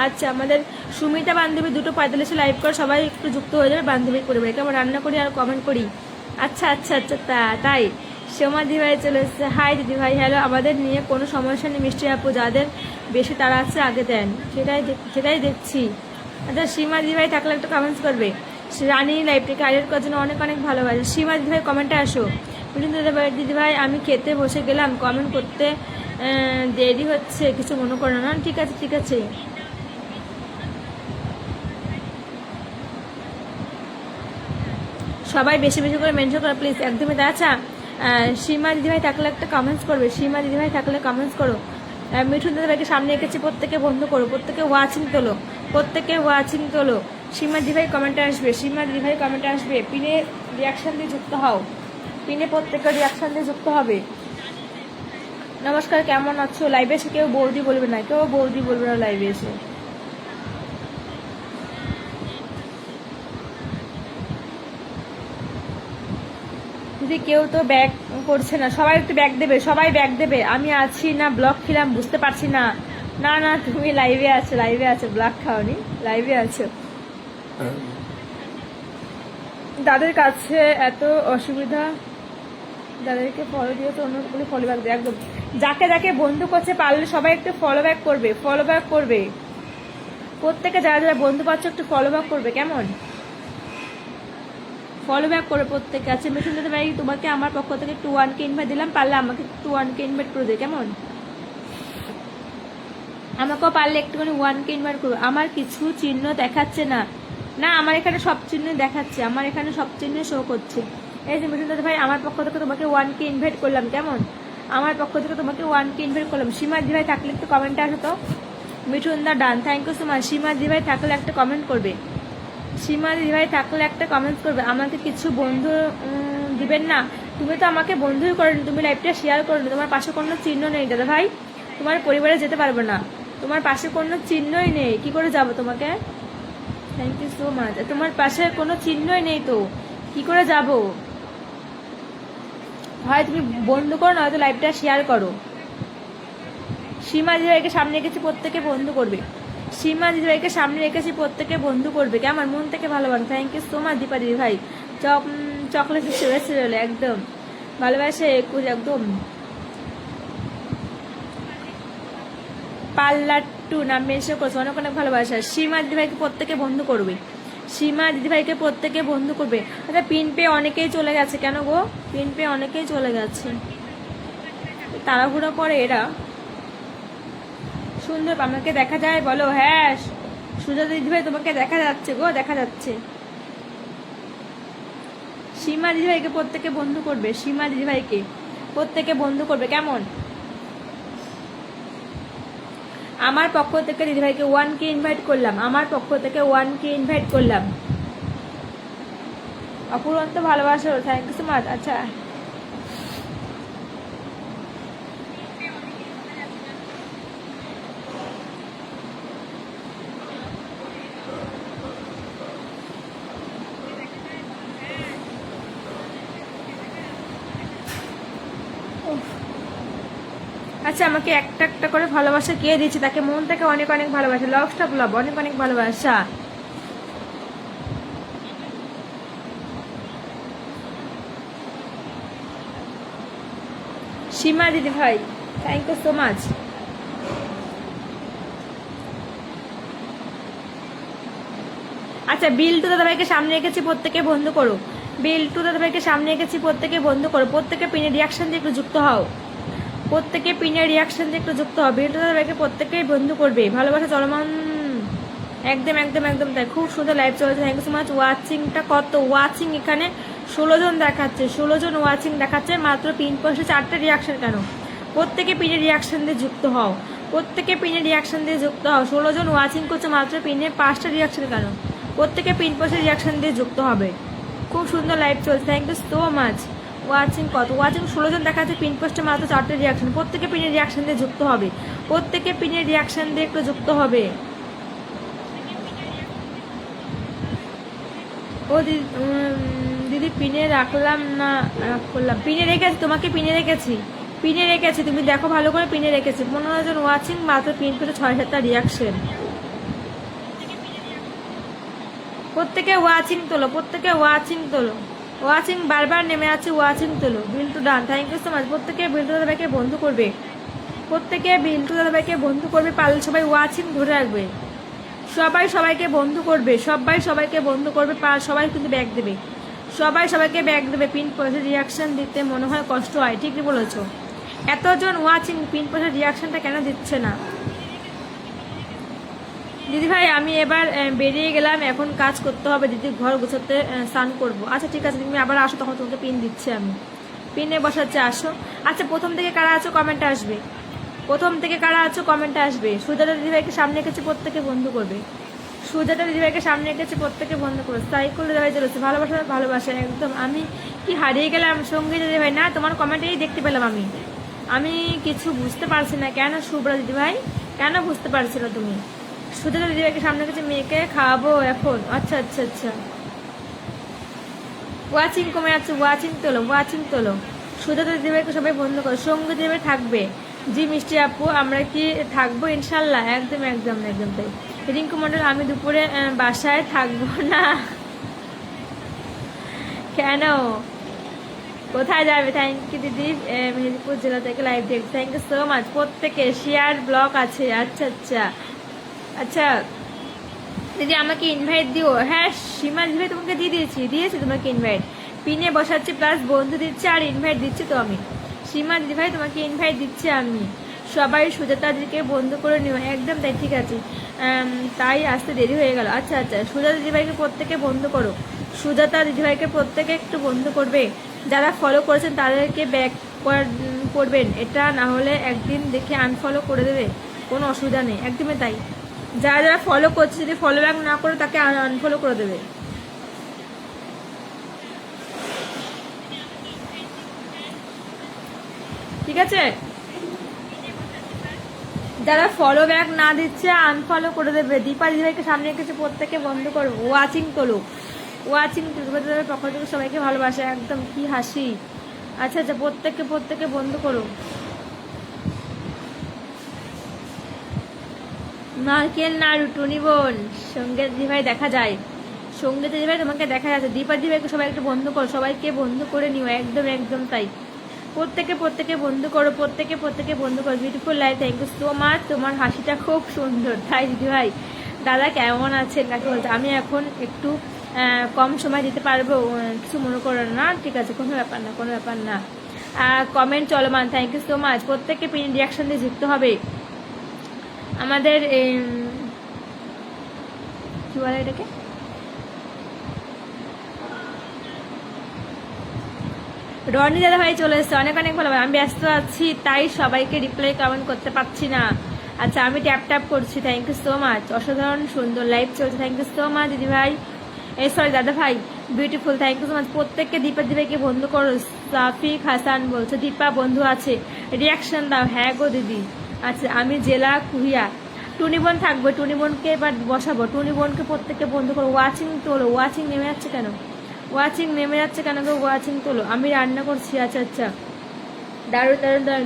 আচ্ছা আমাদের সুমিতা বান্ধবী 2:45 লাইভ করে, সবাই একটু যুক্ত হয়ে যাবে বান্ধবীর পরিবারে, কেমন? রান্না করি আর কমেন্ট করি। আচ্ছা আচ্ছা আচ্ছা, তাই সোমা দিদিভাই চলে এসেছে, হাই দিদিভাই, হ্যালো। আমাদের নিয়ে কোনো সমস্যা নেই মিষ্টি আপু, যাদের বেশি তারা আছে আগে দেন, সেটাই দেখছি। আচ্ছা সীমা দিদিভাই থাকলে একটা কমেন্টস করবে। রানী লাইভটিকে আইডেন্ট করার জন্য অনেক অনেক ভালোবাসে। সীমা দিদিভাই কমেন্টে আসো। মিঠুন দিদিভাই আমি খেতে বসে গেলাম, কমেন্ট করতে দেরি হচ্ছে, কিছু মনে করো না। ঠিক আছে ঠিক আছে, সবাই বেশি বেশি করে মেনশন করো প্লিজ, একদমই তাই। আচ্ছা সীমা দিদিভাই থাকলে একটা কমেন্টস করবে, সীমা দিদিভাই থাকলে কমেন্টস করো। মিঠুন দিদিভাইকে সামনে এঁকেছি, প্রত্যেকে বন্ধ করো, প্রত্যেকে ওয়াচিং তোলো, প্রত্যেকে ওয়াচিং তোলো। সীমা দিদিভাই কমেন্টে আসবে, সীমা দিদিভাই কমেন্টে আসবে, পিনে রিয়াকশান দিয়ে যুক্ত হও, পিনে প্রত্যেকে রিয়াকশান দিয়ে যুক্ত হবে। নমস্কার, কেমন আছো? লাইভে এসে কেউ বৌদি বলবে না, কেউ বৌদি বলবে না লাইভে এসে। যদি কেউ তো ব্যাক করছে না, সবাই একটু ব্যাক দেবে, সবাই ব্যাক দেবে। আমি আছি না ব্লক খেলাম বুঝতে পারছি না। না না তুমি লাইভে আছো, লাইভে আছো, ব্লক খাওনি, লাইভে আছো। তাদের কাছে এত অসুবিধা যাদেরকে ফলো দিও তো অন্যগুলো ফলো ব্যাক দেয় একদম। যাকে যাকে বন্ধু করছে পারলে সবাই একটু ফলো ব্যাক করবে, ফলো ব্যাক করবে প্রত্যেকে, যারা যারা বন্ধু পাচ্ছ একটু ফলো ব্যাক করবে, কেমন? ফলো ব্যাক করে প্রত্যেকে। আছে মিঠুন দাদা ভাই, তোমাকে আমার পক্ষ থেকে 1K ইনভাইট দিলাম, পারলে আমাকে 1K ইনভাইট করে দে, কেমন? আমাকেও পারলে একটুখানি 1K ইনভাইট করবে। আমার কিছু চিহ্ন দেখাচ্ছে না, না আমার এখানে সব চিহ্ন দেখাচ্ছে, আমার এখানে সব চিহ্ন শো করছে। এই যে মিঠুন দাদা ভাই, আমার পক্ষ থেকে তোমাকে 1K ইনভাইট করলাম, কেমন? আমার পক্ষ থেকে তোমাকে 1K ইনভাইট করলাম। সীমা দি ভাই থাকলে একটু কমেন্টে আসো তো। মিঠুন দা ডান, থ্যাংক ইউ সো মাচ। সীমা দি ভাই থাকলে একটা কমেন্ট করবে, সীমা দি ভাই থাকলে একটা কমেন্ট করবে। আমাকে কিছু বন্ধু দিবেন না? তুমি তো আমাকে বন্ধুই করেন, তুমি লাইভটা শেয়ার করো, তোমার পাশে কোনো চিহ্ন নেই দাদা ভাই, তোমার পরিবারে যেতে পারবে না, তোমার পাশে কোনো চিহ্নই নেই, কি করে যাব তোমাকে? Thank you so much. তোমার পাশে কোনো চিহ্নই নেই তো কি করে যাব? হয় তুমি বন্ধু করো, নয়তো লাইভটা শেয়ার করো। সীমা দিদিভাইকে সামনে রেখেছি, প্রত্যেকে বন্ধু করবে। সীমা দিদিভাইকে সামনে রেখেছি, প্রত্যেকে বন্ধু করবে, কে আমার মন থেকে ভালোবাসা। Thank you so much Dipa দিদি ভাই। চকলেট চলে একদম ভালোবাসে একদম। পার্লার টু নাম মেনশন করছে, অনেক অনেক ভালোবাসা। সীমা দিদিভাইকে প্রত্যেকে বন্ধু করবে, সীমা দিদিভাইকে প্রত্যেকে বন্ধু করবে। আচ্ছা পিন পে অনেকেই চলে গেছে কেন গো? পিন পে অনেকেই চলে গেছে, তাড়াহুড়ো করে এরা। সুন্দর আমাকে দেখা যায় বলো? হ্যাঁ সুজাতা দিদিভাই তোমাকে দেখা যাচ্ছে গো, দেখা যাচ্ছে। সীমা দিদিভাইকে প্রত্যেকে বন্ধু করবে, সীমা দিদিভাইকে প্রত্যেকে বন্ধু করবে, কেমন? আমার পক্ষ থেকে দিদিভাইকে 1K ইনভাইট করলাম, আমার পক্ষ থেকে 1K ইনভাইট করলাম। অপুরন্ত ভালোবাসা, থ্যাংক ইউ সো মাচ। আচ্ছা আচ্ছা, আমাকে একটা একটা করে ভালোবাসা কে দিয়েছে, তাকে মন থেকে অনেক অনেক ভালোবাসা। লাভ স্টপ লাভ, অনেক অনেক ভালোবাসা। সীমা দিদি ভাই থ্যাংক ইউ সো মাচ। আচ্ছা বিল্টু দাদাভাইকে সামনে রেখেছি, প্রত্যেকে বন্ধু করো। বিল্টু দাদাভাইকে সামনে রেখেছি, প্রত্যেকে বন্ধু করো। প্রত্যেকে পিনের রিয়াকশন দিয়ে একটু যুক্ত হও, প্রত্যেকে পিনের রিয়াকশন দিয়ে একটু যুক্ত হও। বিল্টু দাদাভাইকে প্রত্যেকেই বন্ধু করবে, ভালোবাসা চলমান। একদম একদম একদম তাই, খুব সুন্দর লাইভ চলছে। Thank you so much. ওয়াচিংটা কত? ওয়াচিং এখানে 16 জন দেখাচ্ছে, 16 জন ওয়াচিং দেখাচ্ছে, মাত্র পিন পোস্টে 4টে রিয়াকশন। কেন? প্রত্যেকে পিনের রিয়াকশন দিয়ে যুক্ত হও, প্রত্যেকে পিনের রিয়াকশন দিয়ে যুক্ত হও। 16 জন ওয়াচিং করছে, মাত্র পিনে 5টা রিয়াকশন। কেন? প্রত্যেকে পিন পোস্টে রিয়াকশন দিয়ে যুক্ত হবে। খুব সুন্দর লাইভ চলছে, thank you so much. Watching কত? ওয়াচিং 16 জন দেখাচ্ছে, পিন পোস্টে মাত্র 4টে রিয়াকশন। প্রত্যেকে পিনের রিয়াকশন দিয়ে যুক্ত হবে, প্রত্যেকে পিনের রিয়াকশন দিয়ে একটু যুক্ত হবে। ও দিদি পিনে রাখলাম না, করলাম পিনে রেখেছি, তোমাকে পিনে রেখেছি, পিনে রেখেছি, তুমি দেখো ভালো করে, পিনে রেখেছি। 15 জন ওয়াচিং, মাত্র পিন পেতে 6-7টা রিয়াকশন। প্রত্যেকে ওয়াচিং তোলো, প্রত্যেকে ওয়াচিং তোলো, ওয়াচিং বারবার নেমে আছে, ওয়াচিং তোলো। বিল্টু ডান, থ্যাংক ইউ সো মাচ। প্রত্যেকে বিল্টু দাদাভাইকে বন্ধু করবে, প্রত্যেকে বিল্টু দাদাভাইকে বন্ধু করবে, পারলে সবাই ওয়াচিং ধরে রাখবে, সবাই সবাইকে বন্ধু করবে, সবাই সবাইকে বন্ধু করবে, সবাই কিন্তু ব্যাগ দেবে, সবাই সবাইকে ব্যাগ দেবে। পিন পয়সা রিয়াকশন দিতে মনে হয় কষ্ট হয়, ঠিকই বলেছো। এতজন ওয়াচিং, পিন পয়সা রিয়াকশনটা কেন দিচ্ছে না? দিদি ভাই আমি এবার বেরিয়ে গেলাম, এখন কাজ করতে হবে, দিদি ঘর গুছাতে স্নান করবো। আচ্ছা ঠিক আছে, তুমি আবার আসো, তখন তোমাকে পিন দিচ্ছি আমি, পিনে বসাচ্ছে, আসো। আচ্ছা প্রথম থেকে কারা আছো কমেন্টে আসবে, প্রথম থেকে কারা আছো কমেন্টে আসবে। সুজাতা দিদিভাইকে সামনে রেখেছি, প্রত্যেকে বন্ধু করবে। সুজাতা দিদিভাইকে সামনে রেখেছি, প্রত্যেকে বন্ধু করবে। সাইকেল দিদিভাই চলেছে, ভালোবাসা ভালোবাসা একদম। আমি কি হারিয়ে গেলাম সঙ্গী দিদিভাই? না, তোমার কমেন্টেই দেখতে পেলাম আমি, আমি কিছু বুঝতে পারছি না। কেন শুভ্রা দিদিভাই, কেন বুঝতে পারছি না তুমি? সুজাতা দিদিভাইকে সামনে রেখেছি, মেয়েকে খাওয়াবো এখন। আচ্ছা আচ্ছা আচ্ছা, ওয়াচিং কমে যাচ্ছে, ওয়াচিং তোলো, ওয়াচিং তোলো। সুজাতা দিদিভাইকে সবাই বন্ধ করো। সঙ্গী দিদিভাই থাকবে, জি মিষ্টি আপু, আমরা কি থাকবো ইনশাল্লাহ, একদম একদম একদম তাই। রিঙ্কু মন্ডল আমি দুপুরে বাসায় থাকবো না, কেন? কোথায় যাবে? থ্যাংক ইউ দিদি, মেহেরপুর জেলা থেকে লাইভ দেখ, থ্যাংক ইউ সো মাচ। প্রত্যেকে শেয়ার ব্লগ আছে, আচ্ছা আচ্ছা আচ্ছা দিদি আমাকে ইনভাইট দিও। হ্যাঁ সীমা দিদি তোমাকে দিয়েছি তোমাকে ইনভাইট, পিনে বসাচ্ছি প্লাস বন্ধু দিচ্ছে আর ইনভাইট দিচ্ছি তো আমি। সীমা দিদি ভাই তোমাকে ইনভাইট দিচ্ছি আমি। সবাই সুজাতা দিদিকে বন্ধু করে নিও, একদম তাই, ঠিক আছে। তাই আসতে দেরি হয়ে গেল, আচ্ছা আচ্ছা। সুজাতা দিদিভাইকে প্রত্যেকে বন্ধু করো, সুজাতা দিদিভাইকে প্রত্যেকে একটু বন্ধু করবে। যারা ফলো করেছেন তাদেরকে ব্যাক করবেন, এটা না হলে একদিন দেখে আনফলো করে দেবে, কোনো অসুবিধা নেই, একদমই তাই। যারা যারা ফলো করছে যদি ফলো ব্যাক না করে তাকে আনফলো করে দেবে, ঠিক আছে। যারা ফলো ব্যাক না দিচ্ছে আনফলো করে দেবে। দীপা দিদিভাইকে সামনে কিছু প্রত্যেকে বন্ধ করো, ওয়াচিং তোলো, ওয়াচিং পক্ষ থেকে সবাইকে ভালোবাসে, একদম কি হাসি। আচ্ছা আচ্ছা প্রত্যেকে বন্ধ করো। নারকেল নাড়ু টুনি বোন, সঙ্গীত দিদিভাই দেখা যায়, সঙ্গীত দিদিভাই তোমাকে দেখা যাচ্ছে। দীপা দিদিভাইকে সবাই একটু বন্ধ করো, সবাইকে বন্ধ করে নিও, একদম একদম তাই। প্রত্যেকে বন্ধু করো, প্রত্যেকে বন্ধু করো। Beautiful life, thank you so much. তোমার হাসিটা খুব সুন্দর, তাই দিদিভাই। দাদা কেমন আছেন কাকে বলছে? আমি এখন একটু কম সময় দিতে পারবো, কিছু মনে করো না, ঠিক আছে, কোনো ব্যাপার না। কমেন্ট চলমান, থ্যাংক ইউ সো মাচ। প্রত্যেককে পিন রিয়াকশন দিয়ে যুক্ত হবে। আমাদের কি বলে এটাকে, রনি দাদা ভাই চলে এসছে, অনেক ভালো। আমি ব্যস্ত আছি তাই সবাইকে রিপ্লাই কমেন্ট করতে পারছি না। আচ্ছা আমি ট্যাপ করছি, থ্যাংক ইউ সো মাচ। অসাধারণ সুন্দর লাইভ চলছে, থ্যাংক ইউ সো মাচ দিদি ভাই, সরি দাদা ভাই, beautiful, thank you so much. প্রত্যেককে দীপা দিদিভাইকে বন্ধু করো। সাফিক হাসান বলছো দীপা বন্ধু আছে, রিয়াকশন দাও। হ্যাঁ গো দিদি, আচ্ছা আমি জেলা কুহিয়া। টুনি বোন থাকবে, টুনি বোনকে এবার বসাবো, টুনি বোনকে প্রত্যেককে বন্ধু করো। ওয়াচিং তোলো, ওয়াচিং নেমে যাচ্ছে কেন গো, ওয়াচিং তোলো। আমি রান্না করছি, আচ্ছা আচ্ছা দারুণ,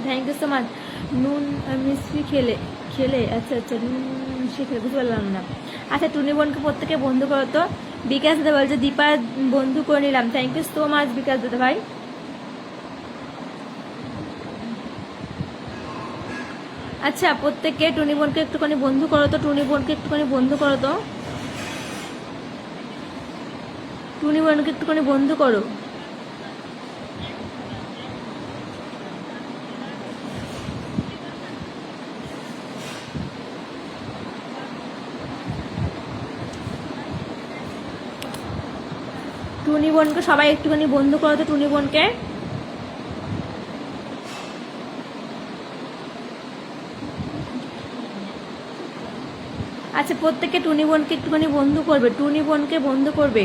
থ্যাংক ইউ সো মাচ। নুন মিষ্টি খেলে আচ্ছা নুন মিষ্টি খেলে, বুঝতে পারলাম না। আচ্ছা টুনি বোনকে প্রত্যেকে বন্ধু করো তো। বিকাশ দাদা বলছে দীপা বন্ধু করে নিলাম, থ্যাংক ইউ সো মাচ বিকাশ দাদা ভাই। আচ্ছা প্রত্যেকে টুনি বোনকে একটুখানি বন্ধু করো তো, টুনি বোনকে একটুখানি বন্ধু করো। টুনি বোনকে সবাই একটুখানি বন্ধু করো তো, টুনি বোনকে। আচ্ছা প্রত্যেকে টুনি বোনকে একটুখানি বন্ধু করবে, টুনি বোনকে বন্ধু করবে।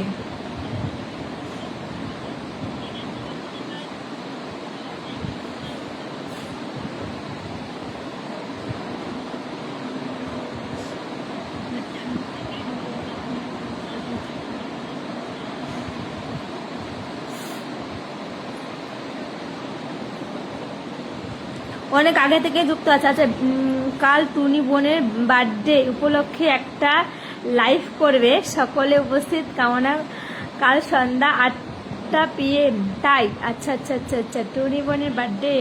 অনেক আগে থেকে যুক্ত আছে। আচ্ছা কাল টুনি বোনের বার্থডে উপলক্ষে একটা লাইভ করবে, সকলে উপস্থিত কামনা, কাল সন্ধ্যা 8টা PM, তাই? আচ্ছা টুনি বোনের বার্থডে,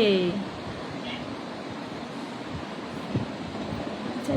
আচ্ছা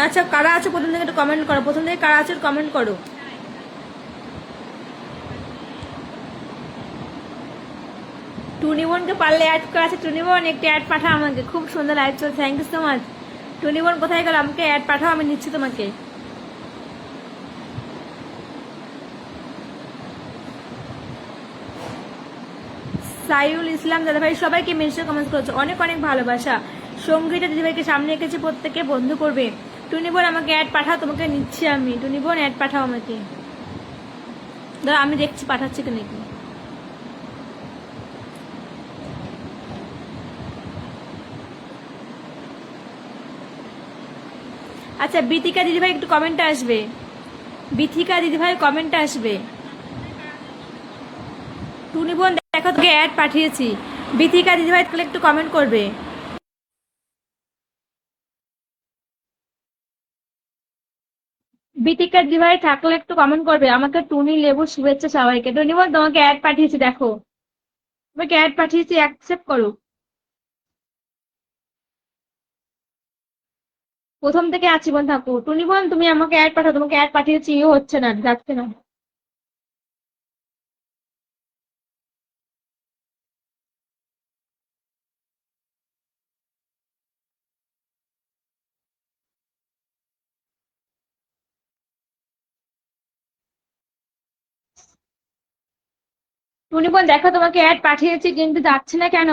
আচ্ছা কারা আছে প্রথম থেকে একটু কমেন্ট করো, কারা আছে কমেন্ট করো। টুনি বোনকে পারলে অ্যাড করা আছে, টুনি বোন একটু অ্যাড পাঠাও আমাকে, খুব সুন্দর লাইভ চলছে, থ্যাংক ইউ সো মাচ। টুনি বোন কোথায় গেল, আমাকে অ্যাড পাঠাও, আমি নিচ্ছি তোমাকে। সাইউল ইসলাম দাদাভাই, সবাইকে মেনশন কমেন্ট করেছে, অনেক ভালোবাসা। সঙ্গীতা দিদিভাইকে সামনে এঁকেছে, প্রত্যেকে বন্ধু করবে। টুনি বোন আমাকে অ্যাড পাঠাও, তোমাকে নিচ্ছি আমি। টুনি বোন অ্যাড পাঠাও আমাকে, দাঁড়া আমি দেখছি পাঠাচ্ছি তো নাকি। আচ্ছা বিথিকা দিদিভাই একটু কমেন্টে আসবে, বিথিকা দিদিভাই কমেন্টে আসবে। টুনি বোন দেখো তোকে অ্যাড পাঠিয়েছি, বিথিকা দিদিভাই তাহলে একটু কমেন্ট করবে। বিথিকা দিদিভাই থাকলে একটু কমেন্ট করবে, আমাকে টুনি লেবু শুভেচ্ছা সবাইকে। টুনি বোন তোমাকে অ্যাড পাঠিয়েছি, দেখো তোমাকে অ্যাড পাঠিয়েছি, অ্যাকসেপ্ট করো। প্রথম থেকে আছি বোন থাকো। টুনি বোন তুমি আমাকে অ্যাড পাঠাও, তোমাকে অ্যাড পাঠিয়েছি, ইয়ে হচ্ছে না, যাচ্ছে না। টুনি বোন দেখো তোমাকে অ্যাড পাঠিয়েছি, কিন্তু যাচ্ছে না কেন?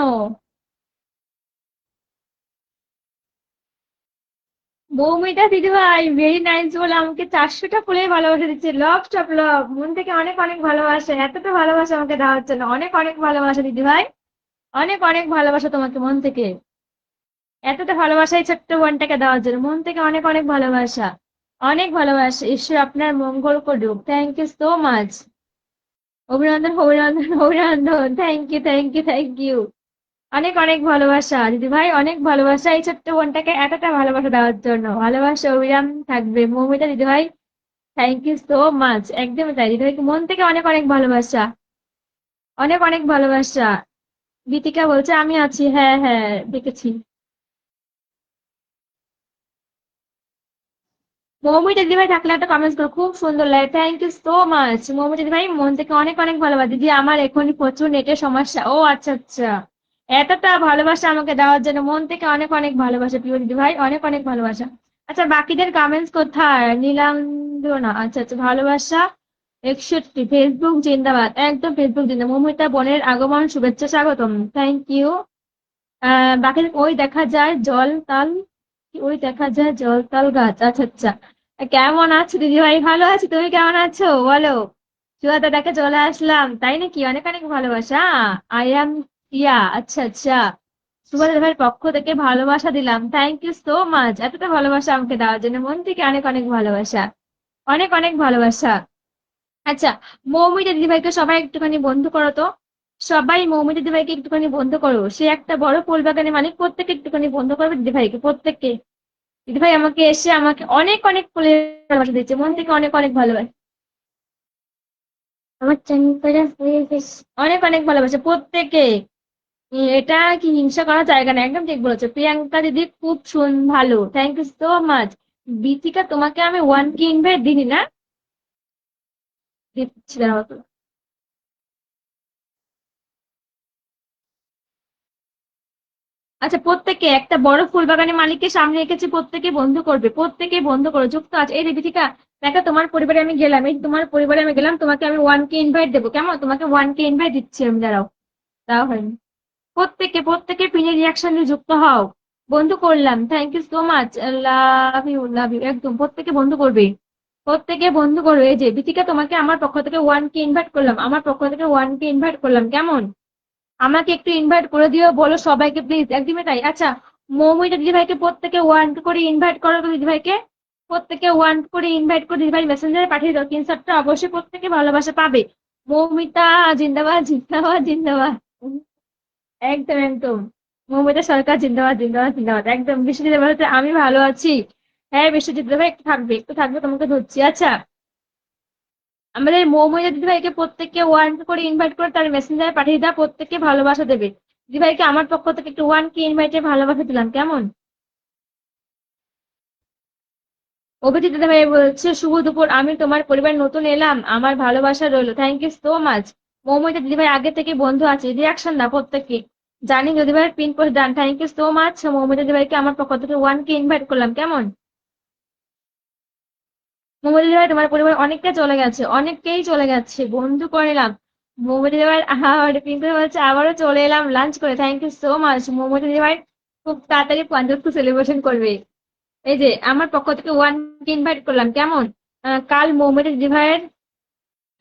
মৌমিতা দিদিভাই ভেরি নাইস বলে আমাকে 400টা ফুলে ভালোবাসা দিচ্ছে। লভ স্টপ লাভ, মন থেকে অনেক অনেক ভালোবাসা, এতটা ভালোবাসা আমাকে দেওয়া হচ্ছে না। অনেক অনেক ভালোবাসা দিদিভাই, অনেক অনেক ভালোবাসা তোমাকে মন থেকে। এতটা ভালোবাসা এই ছোট্ট বোনটাকে দেওয়ার জন্য মন থেকে অনেক অনেক ভালোবাসা, অনেক ভালোবাসা। ঈশ্বর আপনার মঙ্গল করুক। Thank you so much. অভিনন্দন অভিনন্দন অভিনন্দন, thank you thank you thank you. অনেক অনেক ভালোবাসা দিদিভাই, অনেক ভালোবাসা এই ছোট্ট বোনটাকে এতটা ভালোবাসা দেওয়ার জন্য। ভালোবাসা অবিরাম থাকবে মৌমিতা দিদিভাই, থ্যাংক ইউ সো মাচ। একদমই তাই দিদিভাইকে মন থেকে অনেক অনেক ভালোবাসা, অনেক অনেক ভালোবাসা। গীতিকা বলছে আমি আছি, হ্যাঁ হ্যাঁ দেখেছি। মৌমিতা দিদিভাই থাকলে একটা কমেন্টস করো, খুব সুন্দর লাগে, thank you so much. Moumita দিদিভাই মন থেকে অনেক অনেক ভালোবাসা। দিদি আমার এখনই প্রচুর নেটের সমস্যা, ও আচ্ছা আচ্ছা। এতটা ভালোবাসা আমাকে দেওয়ার জন্য মন থেকে অনেক অনেক ভালোবাসা প্রিয় দিদিভাই, অনেক অনেক ভালোবাসা। আচ্ছা বাকিদের কমেন্টস কোথায়? নীলাঞ্জনা, আচ্ছা আচ্ছা ভালোবাসা 61, ফেসবুক জিন্দাবাদ, একদম ফেসবুক জিন্দাবাদ। মৌমিতা বোনের আগমন শুভেচ্ছা স্বাগতম, থ্যাংক ইউ। বাকি ওই দেখা যায় জল তাল, ওই দেখা যায় জল তাল গাছ, আচ্ছা আচ্ছা। কেমন আছো দিদি ভাই? ভালো আছি, তুমি কেমন আছো বলো? চুয়াদা দেখে চলে আসলাম, তাই নাকি? অনেক অনেক ভালোবাসা। আই এম টিয়া, আচ্ছা আচ্ছা। সুভাষ ভাইয়ের পক্ষ থেকে ভালোবাসা দিলাম, থ্যাংক ইউ সো মাচ। এতটা ভালোবাসা আমাকে দেওয়ার জন্য মন থেকে অনেক অনেক ভালোবাসা, অনেক অনেক ভালোবাসা। আচ্ছা মৌমিতা দিদিভাইকে সবাই একটুখানি বন্ধু করো তো, সবাই মৌমিতা দিদিভাইকে একটুখানি বন্ধু করো। সে একটা বড় ফুল বাগানের মালিক, প্রত্যেকে একটুখানি বন্ধু করবে দিদিভাইকে, প্রত্যেককে। দিদিভাই আমাকে এসে আমাকে অনেক অনেক ফুলের ভালোবাসা দিচ্ছে, মন থেকে অনেক অনেক ভালোবাসা। আমার চ্যানেল করে অনেক অনেক ভালোবাসা প্রত্যেকে। এটা কি হিংসা করার জায়গা না, একদম ঠিক বলেছো প্রিয়াঙ্কা দিদি, খুব ভালো, thank you so much. Bithika তোমাকে আমি 1K ইনভাইট দিনি না? দিচ্ছি দাঁড়াও তো। আচ্ছা প্রত্যেকে একটা বড় ফুল বাগানের মালিককে সামনে রেখেছি, প্রত্যেকে বন্ধু করবে, প্রত্যেকে বন্ধু করো, যুক্ত আছে। এই ঋতিকা দেখা তোমার পরিবারে আমি গেলাম, এই তোমার পরিবারে আমি গেলাম, তোমাকে আমি 1K ইনভাইট দেবো, কেমন? তোমাকে 1K ইনভাইট দিচ্ছি আমি, দাঁড়াও। দেওয়া হয়নি। প্রত্যেকে প্রত্যেকে পিনে রিয়াকশন দিয়ে যুক্ত হও, বন্ধু করলাম, thank you so much. Love you love you, একদম প্রত্যেকে বন্ধু করবে, প্রত্যেকে বন্ধু করবে। এই যে বিথিকা তোমাকে আমার পক্ষ থেকে 1K ইনভাইট করলাম, আমার পক্ষ থেকে 1K ইনভাইট করলাম, কেমন? আমাকে একটু ইনভাইট করে দিও বলো সবাইকে প্লিজ, একদমই তাই। আচ্ছা মৌমিতা দিদিভাইকে প্রত্যেকে 1 করে ইনভাইট করো তো দিদিভাইকে, প্রত্যেকে 1 করে ইনভাইট করে দিদিভাই মেসেঞ্জারে পাঠিয়ে দাও, স্ক্রিনশটটা অবশ্যই প্রত্যেকে ভালোবাসা পাবে। মৌমিতা জিন্দাবাদ জিন্দাবাদ জিন্দাবাদ, একদম একদম। মৌমিতা সরকার জিন্দাবাদ জিন্দাবাদ জিন্দাবাদ, একদম। বিশ্বজিৎ বলতে আমি ভালো আছি, হ্যাঁ বিশ্বজিৎ ভাই একটু থাকবে একটু থাকবে, তোমাকে ধরছি। আচ্ছা আমাদের মৌমিতা দিদিভাইকে প্রত্যেককে 1 করে ইনভাইট করে তার মেসেঞ্জারে পাঠিয়ে দাও, প্রত্যেককে ভালোবাসা দেবে। দিদিভাইকে আমার পক্ষ থেকে একটু 1K ইনভাইটে ভালোবাসা দিলাম, কেমন? অভিজিৎ দিদিভাই বলছে শুভ দুপুর, আমি তোমার পরিবার নতুন এলাম, আমার ভালোবাসা রইলো, thank you so much. Moumita দিদিভাই আগে থেকে বন্ধু আছে, রিয়াকশন দাও প্রত্যেককে। জানি দিদিভাইয়ের pin post done, thank you so much. Moumita দিদিভাইকে আমার পক্ষ থেকে 1K ইনভাইট করলাম, কেমন? মৌমিতা দিদিভাই তোমার পরিবার অনেকটা চলে গেছে, অনেককেই চলে গেছে, বন্ধু করলাম। মৌমিতা দিদিভাই পিন করে বলছে আবারও চলে এলাম লাঞ্চ করে, thank you so much. Moumita দিদিভাই খুব তাড়াতাড়ি 50 সেলিব্রেশন করবে, এই যে আমার পক্ষ থেকে ওয়ান কে ইনভাইট করলাম, কেমন? কাল মৌমিতা দিদি ভাইয়ের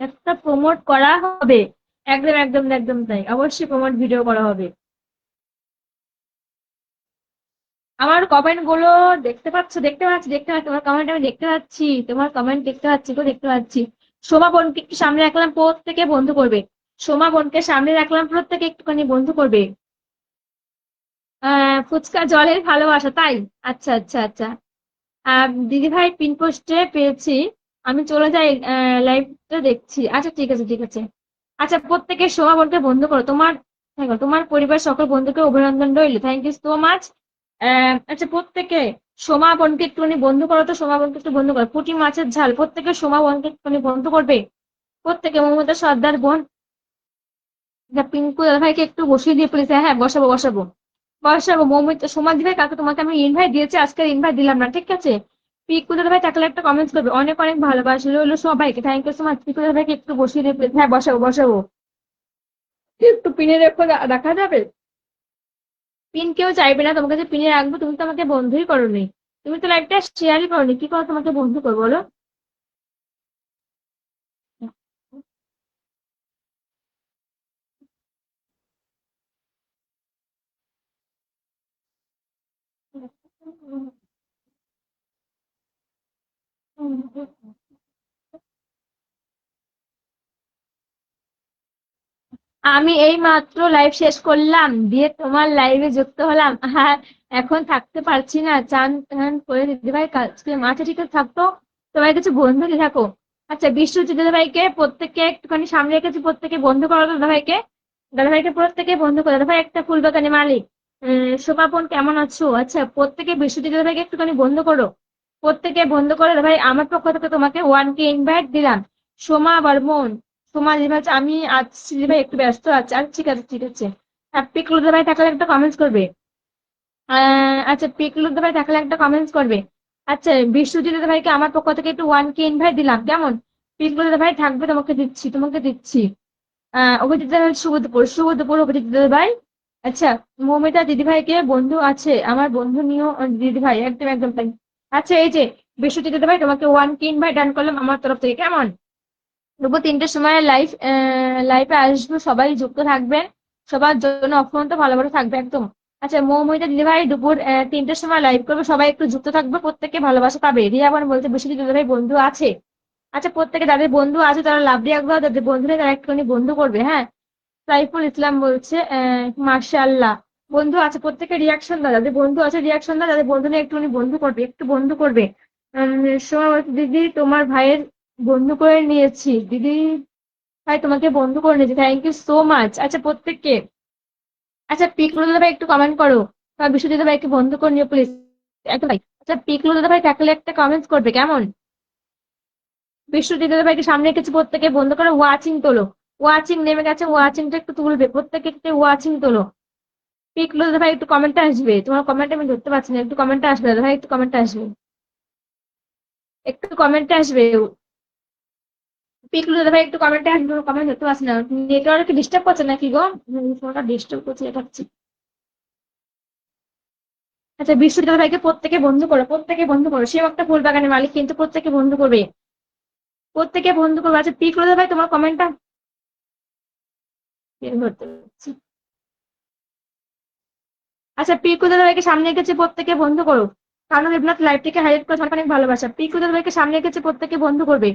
একটা প্রমোট করা হবে। একদম একদম একদম তাই, অবশ্যই প্রমোট ভিডিও করা হবে। আমার কমেন্ট গুলো দেখতে পাচ্ছ? দেখতে পাচ্ছি, দেখতে পাচ্ছি তোমার কমেন্ট, আমি দেখতে পাচ্ছি তোমার কমেন্ট, দেখতে পাচ্ছি তো, দেখতে পাচ্ছি। সোমা বোনকে একটু সামনে রাখলাম, প্রত্যেকে বন্ধু করবে। সোমা বোনকে সামনে রাখলাম, প্রত্যেকে একটুখানি বন্ধু করবে। ফুচকা জলের ভালোবাসা, তাই? আচ্ছা আচ্ছা আচ্ছা। দিদি ভাই পিন পোস্টে পেয়েছি, আমি চলে যাই, লাইভটা দেখছি। আচ্ছা ঠিক আছে, ঠিক আছে। আচ্ছা, প্রত্যেকে সোমা বোনকে বন্ধু করো। তোমার, দেখো, তোমার পরিবার সকল বন্ধুকে অভিনন্দন রইল, থ্যাংক ইউ সো মাচ। আচ্ছা, প্রত্যেকে সোমা বোনকে একটুখানি বন্ধু করো তো, সোমা বোনকে একটু বন্ধু করো। পুঁটি মাছের ঝাল, প্রত্যেকে সোমা বোনকে একটুখানি বন্ধু করবে। প্রত্যেকে মমতা সর্দার বোন, পিঙ্কু দাদা ভাইকে একটু বসিয়ে দিয়ে প্লিজ। হ্যাঁ হ্যাঁ, বসাবো বসাবো বসাবো। মৌমিতা, সোমা দি ভাই, কালকে তোমাকে আমি ইনভাইট দিয়েছি, আজকে ইনভাইট দিলাম না, ঠিক আছে? পিকু দাদা ভাই থাকলে একটা কমেন্টস করবে, অনেক অনেক ভালোবাসা রইলো সবাইকে, thank you so much. Piku দাদা ভাইকে একটু বসিয়ে দিয়ে প্লিজ। হ্যাঁ, বসাবো বসাবো। একটু পিনে রেখো, রাখা যাবে? পিন কেউ চাইবে না তোমাকে যে পিনে রাখবো, তুমি তো আমাকে বন্ধুই করোনি। তুমি তো লাইভটা শেয়ারই করোনি, কি করে তোমাকে বন্ধু করবো বলো? আমি এই মাত্র লাইভ শেষ করলাম, দিয়ে তোমার লাইভে যুক্ত হলাম। আর এখন থাকতে পারছি না, চান টান করে দিদি ভাই কালকে মাঠে, ঠিক আছে থাকতো। তোমার কিছু বন্ধু কি থাকো। আচ্ছা, বিশ্বজিৎ দাদা ভাইকে প্রত্যেককে একটুখানি সামনে রেখেছি, প্রত্যেকে বন্ধু করো দাদা ভাইকে। দাদা ভাইকে প্রত্যেকে বন্ধু করো। দাদা ভাই একটা ফুলবাগানি মালিক। শোভাপন কেমন আছো? আচ্ছা, প্রত্যেকে বিশ্বজিৎ দাদা ভাইকে একটুখানি বন্ধু করো। প্রত্যেকে বন্ধু করে। দাদা ভাই, আমার পক্ষ থেকে তোমাকে ওয়ান কে ইনভাইট দিলাম। সোমা বর্মন, সোমা দিদি ভাই, আমি আছি দিদি ভাই, একটু ব্যস্ত আছি। আচ্ছা ঠিক আছে, ঠিক আছে। পিকলু দাদা ভাই থাকলে একটা কমেন্টস করবে। আচ্ছা, পিকলু দাদা ভাই থাকলে একটা কমেন্টস করবে। আচ্ছা, বিশ্বজিৎ দাদা ভাইকে আমার পক্ষ থেকে একটু ওয়ান কে ইনভাইট দিলাম, কেমন? পিকলু দাদা ভাই থাকবে, তোমাকে দিচ্ছি, তোমাকে দিচ্ছি। অভিজিৎ দাদা ভাই, শুভ দুপুর, শুভ দুপুর অভিজিৎ দাদা ভাই। আচ্ছা, মৌমিতা দিদি ভাইকে বন্ধু আছে, আমার বন্ধু নিও দিদি ভাই, একদম একদম তাই। আচ্ছা, এই যে বিশ্বজিৎ দাদা ভাই, তোমাকে ওয়ান কে ইনভাইট ডান করলাম আমার তরফ থেকে, কেমন? দুপুর 3টের সময় লাইভে আসবো, সবাই যুক্ত থাকবেন। সবার জন্য অফুরন্ত ভালোবাসা থাকবে একদম। আচ্ছা, মৌমিতা দিদি ভাই দুপুর 3টের সময় লাইভ করবে, সবাই একটু যুক্ত থাকবে, প্রত্যেকে ভালোবাসা পাবে। রিয়া বোন বলতে বিশ্বজিৎ দিদি ভাই বন্ধু আছে। আচ্ছা, প্রত্যেকে যাদের বন্ধু আছে তারা লাভ রিয়াক্ট, যাদের বন্ধু নেই তারা একটুখানি বন্ধু করবে, হ্যাঁ। সাইফুল ইসলাম বলছে মার্শাল্লাহ, বন্ধু আছে, প্রত্যেকে রিয়াকশন দাও, যাদের বন্ধু আছে রিয়াকশন দাও, যাদের বন্ধু নেই একটুখানি বন্ধু করবে, একটু বন্ধু করবে। সোমা বলছে, দিদি তোমার ভাইয়ের বন্ধু করে নিয়েছি দিদি ভাই, তোমাকে বন্ধু করে নিয়েছি, থ্যাংক ইউ সো মাচ। আচ্ছা, প্রত্যেককে। আচ্ছা, পিকলু দাদা ভাই একটু কমেন্ট করো, বিশ্বজিৎ দাদা ভাইকে বন্ধু করে নিও প্লিজ, একটা ভাই। আচ্ছা, পিকলু দাদা ভাই থাকলে একটা কমেন্টস করবে, কেমন? বিশ্বজিৎ দাদা ভাইকে সামনে কিছু, প্রত্যেকে বন্ধু করে ওয়াচিং তোলো। ওয়াচিং নেমে গেছে, ওয়াচিংটা একটু তুলবে, প্রত্যেকে একটু ওয়াচিং তোলো। পিকলু দাদা ভাই একটু কমেন্টে আসবে, তোমার কমেন্ট আমি ধরতে পারছি না, একটু কমেন্টে আসবে দাদা ভাই, একটু কমেন্টে আসবে, একটু কমেন্টে আসবে। পিকলু দাদা ভাই একটু কমেন্টে আসবে, কমেন্ট ধরতে পারছি না, নেটওয়ার্ক ডিস্টার্ব করছে নাকি গো? ফোনটা ডিস্টার্ব করছে দেখাচ্ছি। আচ্ছা, বিশ্বজিৎ দাদা ভাইকে প্রত্যেকে বন্ধু করো, প্রত্যেকে বন্ধু করো, সেও একটা ফুল বাগানের মালিক, কিন্তু প্রত্যেকে বন্ধু করবে, প্রত্যেকে বন্ধু করবে। আচ্ছা, পিকলু দাদা ভাই তোমার কমেন্টটা বের করতে পারছি। আচ্ছা, পিকু দাদা ভাইকে সামনে রেখেছে, প্রত্যেকে বন্ধু করো। কারণ দেবনাথ লাইভটিকে হাইলাইট করে অনেক অনেক ভালোবাসা, পিকু দাদা ভাইকে সামনে রেখেছে, প্রত্যেকে বন্ধু করবে,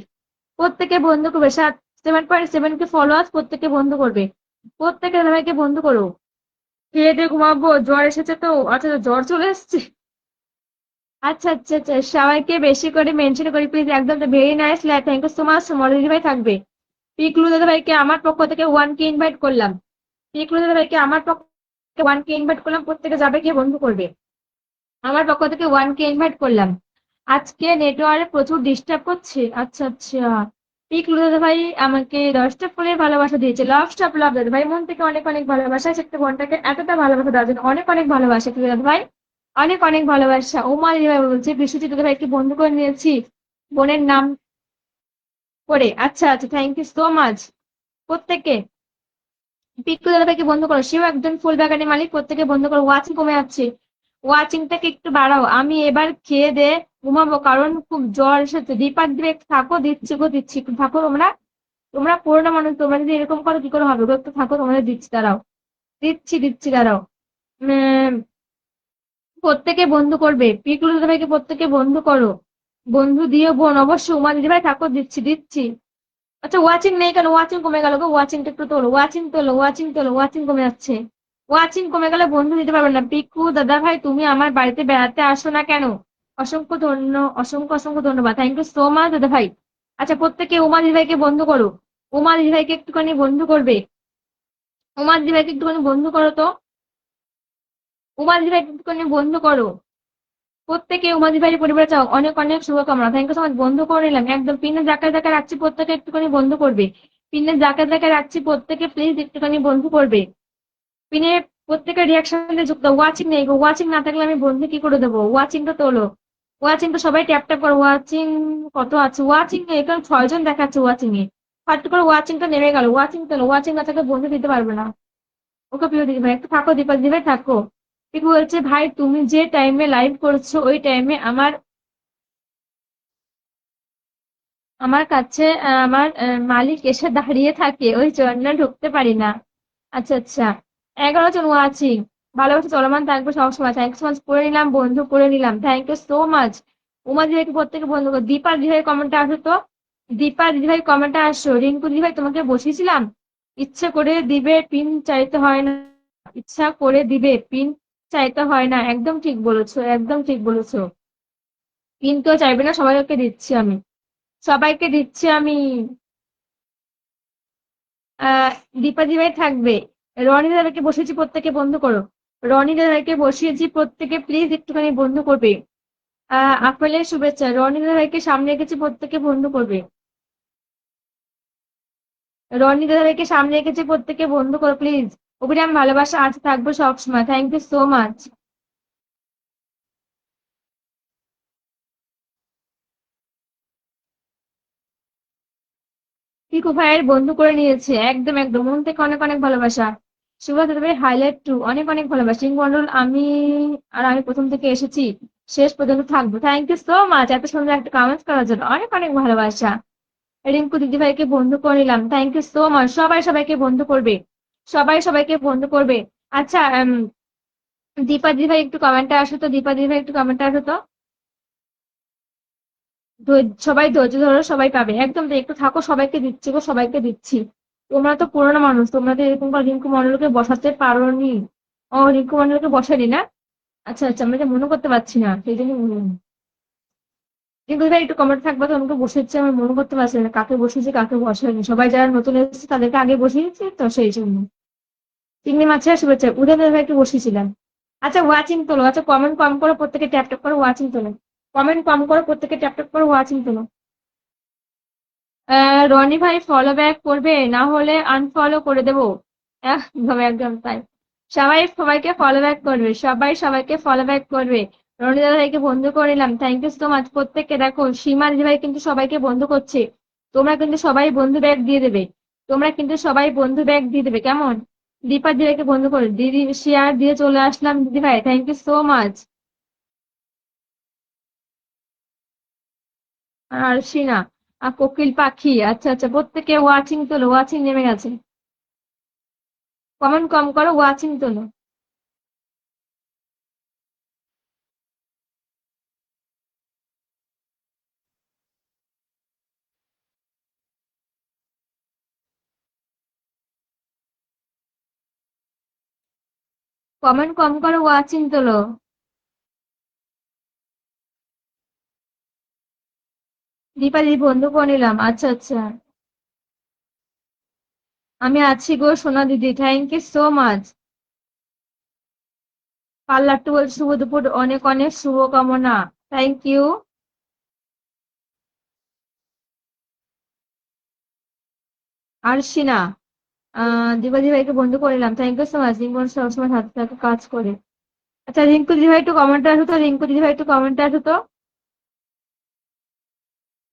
প্রত্যেকে বন্ধু করবে। 7.7 কে ফলোয়ার্স, প্রত্যেকে বন্ধু করবে, প্রত্যেকে দাদা ভাইকে বন্ধু করো। খেয়ে দিয়ে ঘুমাবো, জ্বর এসেছে তো। আচ্ছা, জ্বর চলে এসেছে। আচ্ছা আচ্ছা আচ্ছা, সবাইকে বেশি করে মেনশন করি প্লিজ, একদম very nice, thank you so much. মডেলি ভাই থাকবে। পিকলু দাদা ভাইকে আমার পক্ষ থেকে ওয়ান কে ইনভাইট করলাম, পিকলু দাদা ভাইকে আমার পক্ষ থেকে ওয়ান কে ইনভাইট করলাম, প্রত্যেকে যাবে, গিয়ে বন্ধু করবে। আমার পক্ষ থেকে ওয়ান কে ইনভাইট করলাম। আজকে নেটওয়ার্ক প্রচুর ডিস্টার্ব করছে। আচ্ছা আচ্ছা, পিকলু দাদা ভাই আমাকে 10টা ফুলের ভালোবাসা দিয়েছে, লাভ স্টপ লাভ দাদা ভাই, মন থেকে অনেক অনেক ভালোবাসা, একটা বোনটাকে এতটা ভালোবাসা দেওয়ার জন্য অনেক অনেক ভালোবাসা পিকলু দাদা ভাই, অনেক অনেক ভালোবাসা। ওমা দিদি ভাই বলছে বিশ্বজিৎ দাদা ভাইকে বন্ধু করে নিয়েছি বোনের নাম করে। আচ্ছা আচ্ছা, থ্যাংক ইউ সো মাচ। প্রত্যেকে পিকলু দাদা ভাইকে বন্ধু করো, সেও একজন ফুল বাগানের মালিক, প্রত্যেকে বন্ধু করো। ওয়াচিং কমে যাচ্ছে, ওয়াচিংটাকে একটু বাড়াও, আমি এবার খেয়ে দে ঘুমাবো, কারণ খুব জ্বর এসেছে। দীপার দিবে, একটু থাকো, দিচ্ছি গো দিচ্ছি, একটু থাকো তোমরা। তোমরা পুরোনো মানুষ, তোমরা যদি এরকম করো কি করে হবে গো, একটু থাকো, তোমাদের দিচ্ছি, দাঁড়াও, দিচ্ছি দিচ্ছি, দাঁড়াও। উম, প্রত্যেকে বন্ধু করবে, পিকুলু দাদাভাইকে প্রত্যেকে বন্ধু করো, বন্ধু দিও বোন অবশ্যই। উমা দিদি ভাই থাকো, দিচ্ছি দিচ্ছি। আচ্ছা ওয়াচিং নেই কেন? ওয়াচিং কমে গেল গো, ওয়াচিংটা একটু তোলো, ওয়াচিং তোলো, ওয়াচিং তোলো, ওয়াচিং কমে যাচ্ছে। ওয়াচিং কমে গেলে বন্ধু দিতে পারবেন না। পিকু দাদা ভাই তুমি আমার বাড়িতে বেড়াতে আসো না কেন? অসংখ্য অসংখ্য অসংখ্য ধন্যবাদ, থ্যাংক ইউ সো মাচ দাদা ভাই। আচ্ছা প্রত্যেকে উমা দিদি ভাইকে বন্ধু করো, উমা দিদি ভাইকে একটুখানি বন্ধু করবে, উমা দিদি ভাইকে একটুখানি বন্ধু করো তো, উমা দিদি ভাইকে একটুখানি বন্ধু করো। প্রত্যেকে উমা দিদি ভাইয়ের পরিবারে চাও, অনেক অনেক শুভকামনা, থ্যাংক ইউ সো মাচ। বন্ধু করে নিলাম একদম, পিনের জায়গায় জায়গায় রাখছি, প্রত্যেকে একটুখানি বন্ধু করবে। পিনের জায়গায় জায়গায় রাখছি, প্রত্যেকে প্লিজ একটুখানি বন্ধু করবে। পিনে প্রত্যেকের রিয়াকশন যুক্ত। ওয়াচিং নেই গো, ওয়াচিং না থাকলে আমি বন্ধু কি করে দেবো? ওয়াচিংটা তোলো, ওয়াচিংটা সবাই ট্যাপ ট্যাপ করো। ওয়াচিং কত আছে? ওয়াচিং এখানে 6 জন দেখাচ্ছে ওয়াচিং এ, ফাট করে ওয়াচিংটা নেমে গেল। ওয়াচিং তোলো, ওয়াচিং না থাকলে বন্ধু দিতে পারবে না। ওকে প্রিয় দিদি ভাই একটু থাকো, দীপা দিদি ভাই থাকো। ঠিক বলছে ভাই, তুমি যে টাইমে লাইভ করছো ওই টাইমে আমার আমার কাছে আমার মালিক এসে দাঁড়িয়ে থাকে, ওই জন্য ঢুকতে পারি না। আচ্ছা আচ্ছা, 11 জন ওয়াচিং, ভালোবাসা চলমান থাকবে সবসময়, থ্যাংক সো মাচ। করে নিলাম বন্ধু, করে নিলাম, thank you so much. Uma দিদিভাইকে প্রত্যেকে বন্ধু করো। দীপা দিদিভাই কমেন্টে আসো তো, দীপা দিদিভাই কমেন্টে আসো। রিঙ্কু দিদিভাই তোমাকে বসিয়েছিলাম, ইচ্ছে করে দিবে পিন চাইতে হয় না, ইচ্ছা করে দিবে পিন চাইতে হয় না, একদম ঠিক বলেছো, একদম ঠিক বলেছো। পিন কেউ চাইবে না, সবাইকে দিচ্ছি আমি, সবাইকে দিচ্ছি আমি। আহ দীপা দিদিভাই থাকবে। রনি দাদাকে বসিয়েছি, প্রত্যেকে বন্ধু করো। রনি দাদাকে বসিয়েছি, প্রত্যেকে প্লিজ একটুখানি বন্ধু করবে। আপেলের শুভেচ্ছা, রনি দাদাকে সামনে রেখেছি, প্রত্যেকে বন্ধু করবে। রনি দাদাকে সামনে রেখেছি, প্রত্যেকে বন্ধু করো প্লিজ। অভিরাম ভালোবাসা আজ থাকবে সবসময়, thank you so much. Piku ভাইয়ের বন্ধু করে নিয়েছে, একদম একদম মন থেকে অনেক অনেক ভালোবাসা। শুভ দাদাভাই হাইলাইট টু, অনেক অনেক ভালোবাসা। সিং মন্ডল, আমি প্রথম থেকে এসেছি, শেষ পর্যন্ত থাকবো, থ্যাংক ইউ সো মাচ এত সুন্দর একটা কমেন্টস করার জন্য, অনেক অনেক ভালোবাসা। রিঙ্কু দিদিভাইকে বন্ধু করে নিলাম, থ্যাংক ইউ সো মাচ। সবাই সবাইকে বন্ধু করবে, সবাই সবাইকে বন্ধু করবে। আচ্ছা দীপা দিদিভাই একটু কমেন্টে আসো তো, দীপা দিদিভাই একটু কমেন্টে আসো তো। সবাই ধৈর্য ধরো, সবাই পাবে একদম, তো একটু থাকো, সবাইকে দিচ্ছি গো, সবাইকে দিচ্ছি। তোমরা তো পুরোনো মানুষ, তোমরা তো এরকম করে রিঙ্কু মন্ডলকে বসাতে পারোনি। ও রিঙ্কু মন্ডলকে বসানি না? আচ্ছা আচ্ছা, আমি তো মনে করতে পারছি না, সেই জন্য রিঙ্কু ভাই একটু কমেন্ট থাকবে তো, আমাকে বসেছে, আমি মনে করতে পারছি না কাকে বসিয়েছি কাকে বসাইনি, সবাই যারা নতুন এসেছে তাদেরকে আগে বসিয়েছি তো, সেই জন্য। চিংড়ি মাছের শুভেচ্ছা, উদয় ভাই একটু বসিয়েছিলাম। আচ্ছা ওয়াচিং তোলো, আচ্ছা কমেন্ট কম করো, প্রত্যেকে ট্যাপ ট্যাপ করো, ওয়াচিং তোলো। কমেন্ট কম করো, প্রত্যেকে ট্যাপ ট্যাপ করো, ওয়াচিং তোলো। রনি ভাই ফলো ব্যাক করবে, না হলে আনফলো করে দেবো। একদম একদম তাই, সবাই সবাইকে ফলো ব্যাক করবে, সবাই সবাইকে ফলো ব্যাক করবে। রনি দাদা ভাইকে বন্ধু করে নিলাম, থ্যাংক ইউ সো মাচ। প্রত্যেককে দেখো, সীমা দিদি ভাই কিন্তু সবাইকে বন্ধু করছে, তোমরা কিন্তু সবাই বন্ধু ব্যাগ দিয়ে দেবে, তোমরা কিন্তু সবাই বন্ধু ব্যাগ দিয়ে দেবে কেমন? দীপা দিদিভাইকে বন্ধু করে দিদি, শেয়ার দিয়ে চলে আসলাম দিদি ভাই, থ্যাংক ইউ সো মাচ। আর সিনা, কোকিল পাখি, আচ্ছা আচ্ছা, প্রত্যেকে ওয়াচিং তোলো, ওয়াচিং নেমে গেছে। কমেন্ট কম করো, ওয়াচিং তোলো। কমেন্ট কম করো, ওয়াচিং তোলো। দীপা দিদি বন্ধু করে নিলাম, আচ্ছা আচ্ছা। আমি আছি গো সোনা দিদি, থ্যাংক ইউ সো মাচ। পার্লারটু বলছে শুভ দুপুর, অনেক অনেক শুভকামনা, থ্যাংক ইউ। আর সিনা, দীপা দিদিভাইকে বন্ধু করে নিলাম, thank you so much. Rinku সবসময় হাতে থাকে কাজ করে। আচ্ছা রিঙ্কু দিদিভাই একটু কমেন্টে আসো তো, রিঙ্কু দিদিভাই একটু কমেন্টে আসো তো।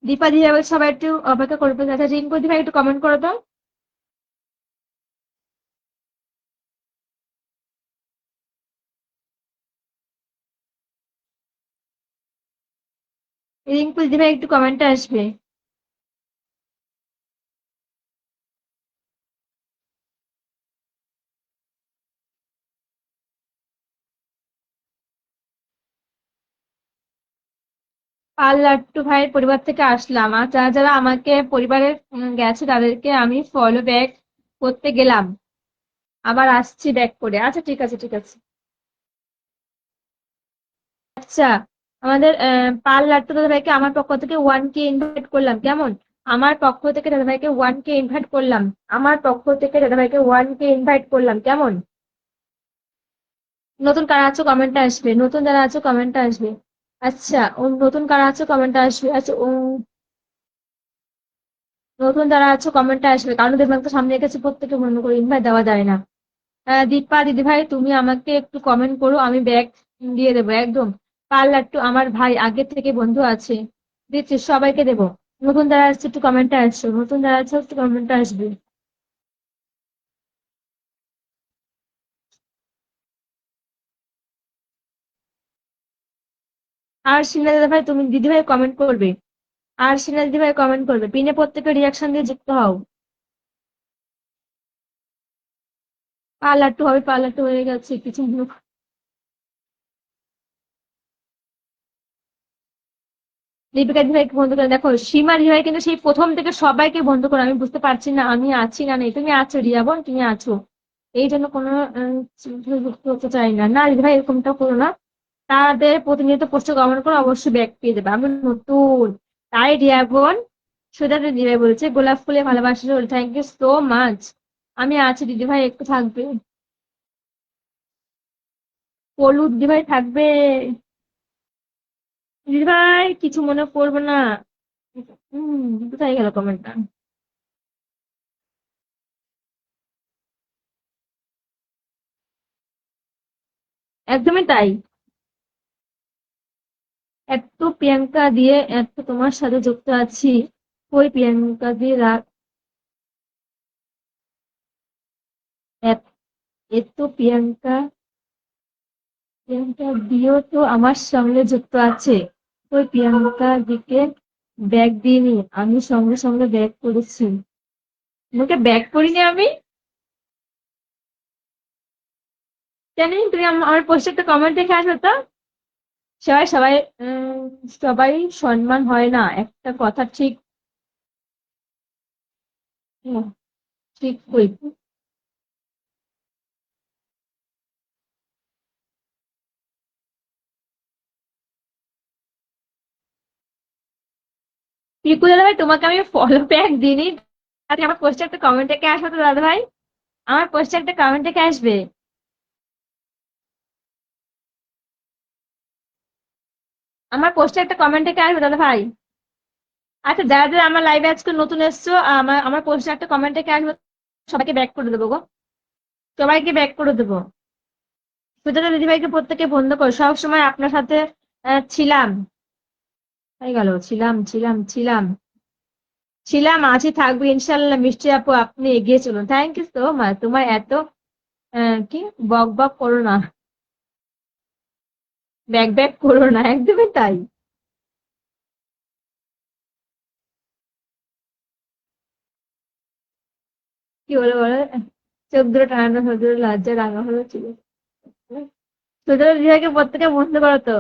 দীপা দিদিভাই সবাই একটু অপেক্ষা করবে, আচ্ছা রিঙ্কু দিদিভাই একটু কমেন্ট করো তো। রিঙ্কু দিদি ভাই একটু কমেন্টে আসবে। পাল লাট্টু ভাইয়ের পরিবার থেকে আসলাম, আর যারা যারা আমাকে পরিবারে গেছে তাদেরকে আমি ফলো ব্যাক করতে গেলাম, আবার আসছি ব্যাক করে। আচ্ছা ঠিক আছে ঠিক আছে। আচ্ছা, আমাদের পাল লাট্টু দাদা ভাইকে আমার পক্ষ থেকে 1K ইনভাইট করলাম, কেমন? আমার পক্ষ থেকে দাদা ভাইকে 1K ইনভাইট করলাম, আমার পক্ষ থেকে দাদা ভাইকে 1K ইনভাইট করলাম, কেমন? নতুন কারা আছো কমেন্টে আসবে, নতুন যারা আছো কমেন্টে আসবে। আচ্ছা, ও নতুন কারা আছো কমেন্টে আসবে। আচ্ছা ও নতুন যারা আছো কমেন্টে আসবে, কারণ দেখলাম তো সামনে রেখেছে, প্রত্যেকে মনে করে ইনভাইট দেওয়া যায় না। দীপা দিদি ভাই তুমি আমাকে একটু কমেন্ট করো, আমি ব্যাগ দিয়ে দেবো একদম। পার্লার টু আমার ভাই আগে থেকে বন্ধু আছে, দিচ্ছি সবাইকে দেবো। নতুন যারা আসছে একটু কমেন্টে আসছো, নতুন যারা আছে একটু কমেন্টে আসবে। আর সিনা দিদি ভাই তুমি দিদি ভাই কমেন্ট করবে, আর সিনা দিদি ভাই কমেন্ট করবে, পিনে প্রত্যেকে রিয়াকশন দিয়ে যুক্ত হও। পার্লার টু হবে, পার্লার টু হয়ে গেছে কিছু। দীপিকা দিভাইকে বন্ধ করে দেখো, সীমা দিভাই কিন্তু সেই প্রথম থেকে সবাইকে বন্ধ করে, আমি বুঝতে পারছি না আমি আছি না নেই। তুমি আছো রিয়া বোন, তুমি আছো, এই জন্য কোনো যুক্ত হতে চাই না। না দিদিভাই এরকমটা করো না, তাদের প্রতিনিয়ত পোস্টে কমেন্ট করে অবশ্যই ব্যাক পেয়ে যাবে, আমি নতুন তাই রিয়া বোন। সুধা দিদিভাই বলছে গোলাপ ফুলে ভালোবাসা রইল, থ্যাংক ইউ সো মাচ। আমি আছি দিদিভাই, একটু থাকবে। পলু দিদিভাই থাকবে। দিদিভাই কিছু মনে করবে না। হম, কোথায় গেল কমেন্টটা? একদমই তাই। এত প্রিয়াঙ্কা দিয়ে এত তোমার সাথে যুক্ত আছি, ওই প্রিয়াঙ্কা দিয়ে রাগ। এত এত প্রিয়াঙ্কা দিয়েও তো আমার সঙ্গে যুক্ত আছে, ওই প্রিয়াঙ্কা দিকে ব্যাগ দিইনি, আমি সঙ্গে সঙ্গে ব্যাগ করেছি। তোমাকে ব্যাগ করিনি আমি? জানি তুমি আমার পোস্টে একটা কমেন্ট দেখে আসবে তো। সবাই সবাই উম, সবাই সম্মান হয় না, একটা কথা ঠিক। হুম, ঠিক কই। পিকু দাদা ভাই তোমাকে আমি ফলো ব্যাক দিইনি, আরে আমার পোস্টে একটা কমেন্ট দেখে আসবে তো দাদা ভাই, আমার পোস্টে একটা কমেন্ট দেখে আসবে। আমার পোস্টে একটা কমেন্ট দেখে আসবে দাদা ভাই। আচ্ছা যারা যারা আমার লাইভে আজকে নতুন এসছো, আমার আমার পোস্টে একটা কমেন্ট দেখে আসবে, সবাইকে ব্যাক করে দেবো গো, সবাইকে ব্যাক করে দেবো। সুজাতা দিদিভাইকে প্রত্যেকে বন্ধ করো, সব সময় আপনার সাথে ছিলাম। হয়ে গেল, ছিলাম ছিলাম ছিলাম ছিলাম, আছি, থাকবো ইনশাল্লাহ। মিষ্টি আপু আপনি এগিয়ে চলুন, থ্যাংক ইউ সো মাচ। তোমার এত কি বক বক করো না, ব্যাক ব্যাক করো না, একদমই তাই। কি বলে বলো, চোখ দুটো টানানো হলো, দুটো লজ্জা রাঙা হলো, ছিল। সুজাতা দিদিভাইকে প্রত্যেকে বন্ধ করো তো।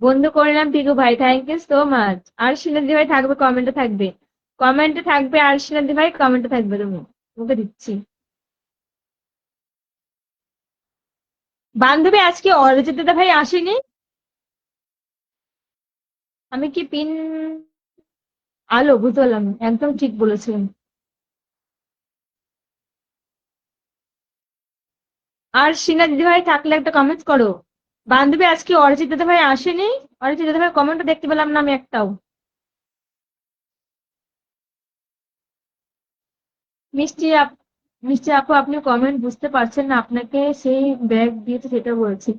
বন্ধু করলাম পিকু ভাই, থ্যাংক ইউ সো মাচ। আর সিনাদি ভাই থাকবে, কমেন্টে থাকবে, কমেন্টে থাকবে, আর সিনাদি ভাই কমেন্টে থাকবে, তুমি ওকে দিচ্ছি। বান্ধবী আজকে অরিজিৎ দাদা ভাই আসেনি? আমি কি পিন আলো বুঝতে পারলাম না। একদম ঠিক বলেছেন। আর সিনা দিদি ভাই থাকলে একটা কমেন্ট করো। বান্ধবী আজকে অরিজিৎ দাদা ভাই আসেনি? অরিজিৎ দাদা ভাই কমেন্টও দেখতে পেলাম না আমি একটাও। মিষ্টি আপ মিষ্টি আপু আপনি কমেন্ট বুঝতে পারছেন না, আপনাকে সেই ব্যাগ দিয়েছে সেটা বলছি।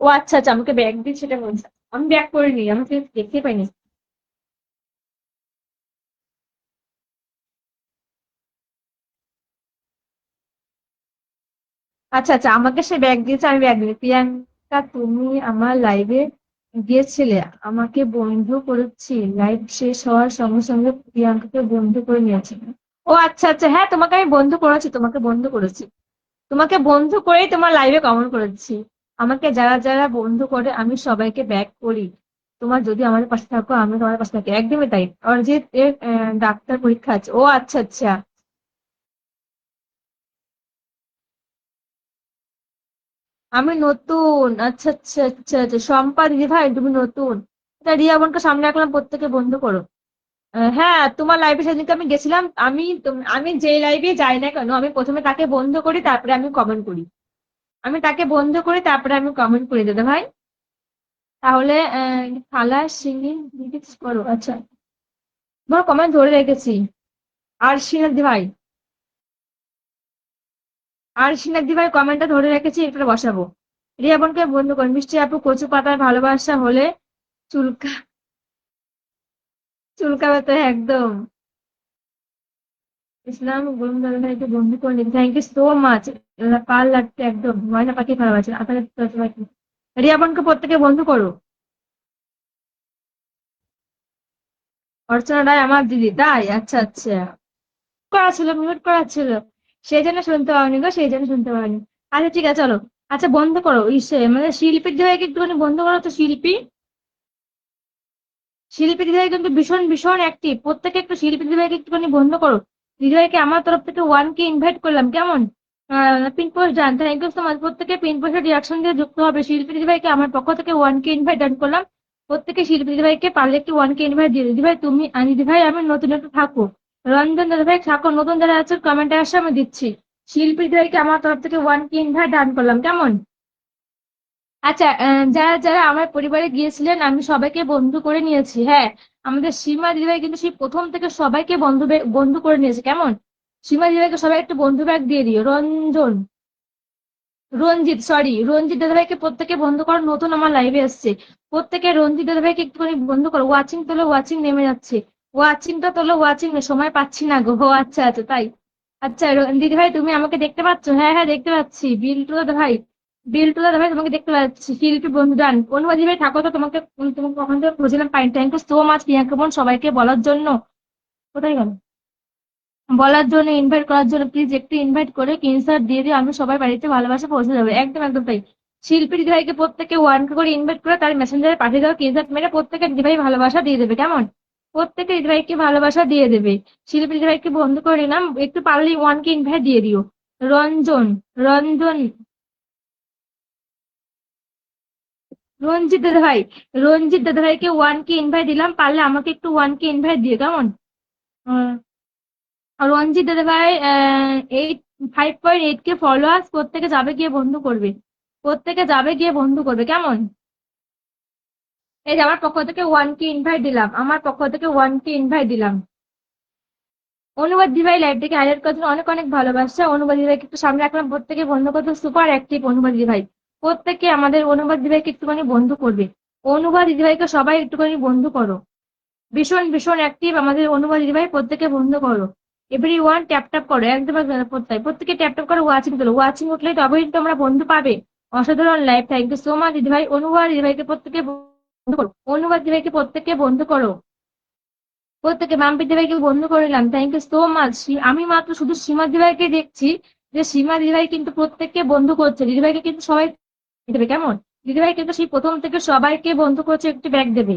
ও আচ্ছা আচ্ছা, আমাকে ব্যাগ দিয়ে সেটা বলছে। আমি ব্যাগ করিনি, আমাকে দেখতে পাইনি। আচ্ছা আচ্ছা, আমাকে সে ব্যাগ দিয়েছে, আমি ব্যাগ দিই। প্রিয়াঙ্কা তুমি আমার লাইভে গিয়েছিলে, আমাকে বন্ধ করেছি, লাইভ শেষ হওয়ার সঙ্গে সঙ্গে প্রিয়াঙ্কাকে বন্ধ করে নিয়েছে। ও আচ্ছা আচ্ছা, হ্যাঁ তোমাকে আমি বন্ধ করেছি, তোমাকে বন্ধ করেছি। তোমাকে বন্ধ করেই তোমার লাইভে কমেন্ট করেছি। আমাকে যারা যারা বন্ধ করে আমি সবাইকে ব্যাক করি। তোমার যদি আমাদের পাশে থাকো আমি তোমার পাশে থাকি, একদমই তাই। অরিজিৎ এর ডাক্তার পরীক্ষা আছে। ও আচ্ছা আচ্ছা। আমি নতুন, আচ্ছা আচ্ছা আচ্ছা আচ্ছা, শম্পা দিদি ভাই তুমি নতুন। তা রিয়া বোনকে সামনে রাখলাম, প্রত্যেকে বন্ধ করো। হ্যাঁ তোমার লাইভে সেদিনকে আমি গেছিলাম, আমি যে লাইভে যাই না কেন আমি প্রথমে তাকে বন্ধ করি, তারপরে আমি কমেন্ট করি। আমি তাকে বন্ধ করি, তারপরে আমি কমেন্ট করি দাদা ভাই। তাহলে খালা সিঙ্গি রিলিজ করো, আচ্ছা। তোমার কমেন্ট ধরে রেখেছি। আর সিনাদি ভাই, আর সিনাদি ভাই কমেন্টটা ধরে রেখেছি, এটা বসাবো। রিয়া বোনকে বন্ধ করো, মিষ্টি আপু কচু পাতার ভালোবাসা হলে চুলকা চুলকাবে তো একদম। ইসলাম বলুন দাদা ভাইকে বন্ধু করে নিন, থ্যাংক ইউ সো মাচ। পার লাগছে একদম, ময়না পাখি ভালোবাসে আপনাদের। রিয়া বোনকে প্রত্যেকে বন্ধু করো। অর্চনা রায় আমার দিদি, তাই? আচ্ছা আচ্ছা। করা ছিল, মিউট করা ছিল। সেই জন্য শুনতে পাওনি গো, সেই জন্য শুনতে পাওনি। আচ্ছা ঠিক আছে চলো। আচ্ছা বন্ধ করো ইসে, মানে শিল্পীর দিদিভাইকে একটুখানি বন্ধ করো তো, শিল্পী। শিল্পী দিদিভাই কিন্তু ভীষণ ভীষণ অ্যাক্টিভ, প্রত্যেকে একটু শিল্পী দিদিভাইকে একটুখানি বন্ধ করো। দিদিভাইকে আমার তরফ থেকে 1K ইনভাইট করলাম, কেমন? Pin post done, thank you so much. প্রত্যেকে পিন পোস্টের রিয়াকশন দিয়ে যুক্ত হবে। শিল্পী দিদিভাইকে আমার পক্ষ থেকে 1K ইনভাইট ডান করলাম। প্রত্যেকে শিল্পী দিদিভাইকে পারলে একটু 1K ইনভাইট দিয়ে দিদিভাই তুমি দিদিভাই আমি নতুন একটু থাকো। রঞ্জন দাদাভাই থাকো, নতুন যারা আছে কমেন্টে আসে আমি দিচ্ছি। শিল্পী দিদিভাইকে আমার তরফ থেকে 1K ইনভাইট ডান করলাম, কেমন? আচ্ছা যারা যারা আমার পরিবারে গিয়েছিলেন আমি সবাইকে বন্ধু করে নিয়েছি, হ্যাঁ। আমাদের সীমা দিদিভাই কিন্তু সেই প্রথম থেকে সবাইকে বন্ধু করে নিয়েছে, কেমন? সীমা দিদিভাইকে সবাই একটু বন্ধু ব্যাগ দিয়ে দিও। রঞ্জিত, সরি, রঞ্জিত দাদাভাইকে প্রত্যেকে বন্ধ করো, নতুন আমার লাইভে এসছে। প্রত্যেকে রঞ্জিত দাদাভাইকে একটুখানি বন্ধ করো। ওয়াচিং তোলো, ওয়াচিং নেমে যাচ্ছে। ওয়াচিংটা তোলো, ওয়াচিং সময় পাচ্ছি না গো। ও আচ্ছা আচ্ছা, তাই। আচ্ছা দিদি ভাই তুমি আমাকে দেখতে পাচ্ছ? হ্যাঁ হ্যাঁ দেখতে পাচ্ছি। বিল্টু দাদা ভাই, বিল্টু দাদা ভাই তোমাকে দেখতে পাচ্ছি। শিল্পী বন্ধু ডান, অনুবাদি ভাই থাকো তো, তোমাকে তোমাকে কখন থেকে খুঁজছিলাম পাই। Thank you so much Priyanka বোন সবাইকে বলার জন্য। কোথায় গেল? বলার জন্য, ইনভাইট করার জন্য, প্লিজ একটু ইনভাইট করে ইনসার্ট দিয়ে দিও, আমি সবাই বাড়িতে ভালোবাসা পৌঁছে যাবে, একদম একদম তাই। শিল্পী দিদিভাইকে প্রত্যেকে 1K করে ইনভাইট করে তার মেসেঞ্জারে পাঠিয়ে দাও, ইনসার্ট মেরে প্রত্যেকে দিদিভাই ভালোবাসা দিয়ে দেবে, কেমন? প্রত্যেকে দিদিভাইকে ভালোবাসা দিয়ে দেবে। শিল্পী দিদিভাইকে বন্ধ করে নিলাম, একটু পারলে 1K ইনভাইট দিয়ে দিও। রঞ্জন, রঞ্জন, রঞ্জিত দাদা ভাই, রঞ্জিত দাদা ভাইকে 1K ইনভাইট দিলাম, পারলে আমাকে একটু 1K ইনভাইট দিও, কেমন? আর রঞ্জিত দাদা ভাই 5.8K ফলোয়ার্স, প্রত্যেকে যাবে গিয়ে বন্ধু করবে। প্রত্যেকে যাবে গিয়ে বন্ধু করবে, কেমন? এই যে আমার পক্ষ থেকে 1K ইনভাইট দিলাম, আমার পক্ষ থেকে 1K ইনভাইট দিলাম। অনুবাদ দিভাই লাইভটাকে হাইলাইট করার জন্য অনেক অনেক ভালোবাসা। অনুবাদ দিভাইকে একটু সামনে রাখলাম, প্রত্যেকে বন্ধু করতে, সুপার অ্যাক্টিভ অনুবাদ দিভাই। প্রত্যেকে আমাদের অনুবাদ দিভাইকে একটুখানি বন্ধু করবে। অনুবাদ দিদিভাইকে সবাই একটুখানি বন্ধু করো। ভীষণ ভীষণ অ্যাক্টিভ আমাদের অনুবাদ দিদিভাই, প্রত্যেকে বন্ধ করো। এভরি ওয়ান ট্যাপ ট্যাপ করো, একদম প্রত্যেকে ট্যাপ ট্যাপ করো, ওয়াচিং তোলো। ওয়াচিং উঠলে তবেই তোমরা বন্ধু পাবে। অসাধারণ live, thank you so much দিদিভাই। অনুবাদ দিদিভাইকে প্রত্যেকে বন্ধু করো, অনুবাদ দিদিভাইকে প্রত্যেকে বন্ধু করো। প্রত্যেকে মাম্পি দিদিভাইকে বন্ধু করলাম, থ্যাংক ইউ সো মাচ। আমি মাত্র শুধু সীমা দিদিভাইকে দেখছি যে সীমা দিদিভাই কিন্তু প্রত্যেককে বন্ধু করছে, দিদিভাইকে কিন্তু সবাই দেবে, কেমন? দিদিভাই কিন্তু সেই প্রথম থেকে সবাইকে বন্ধু করছে, একটু ব্যাগ দেবে।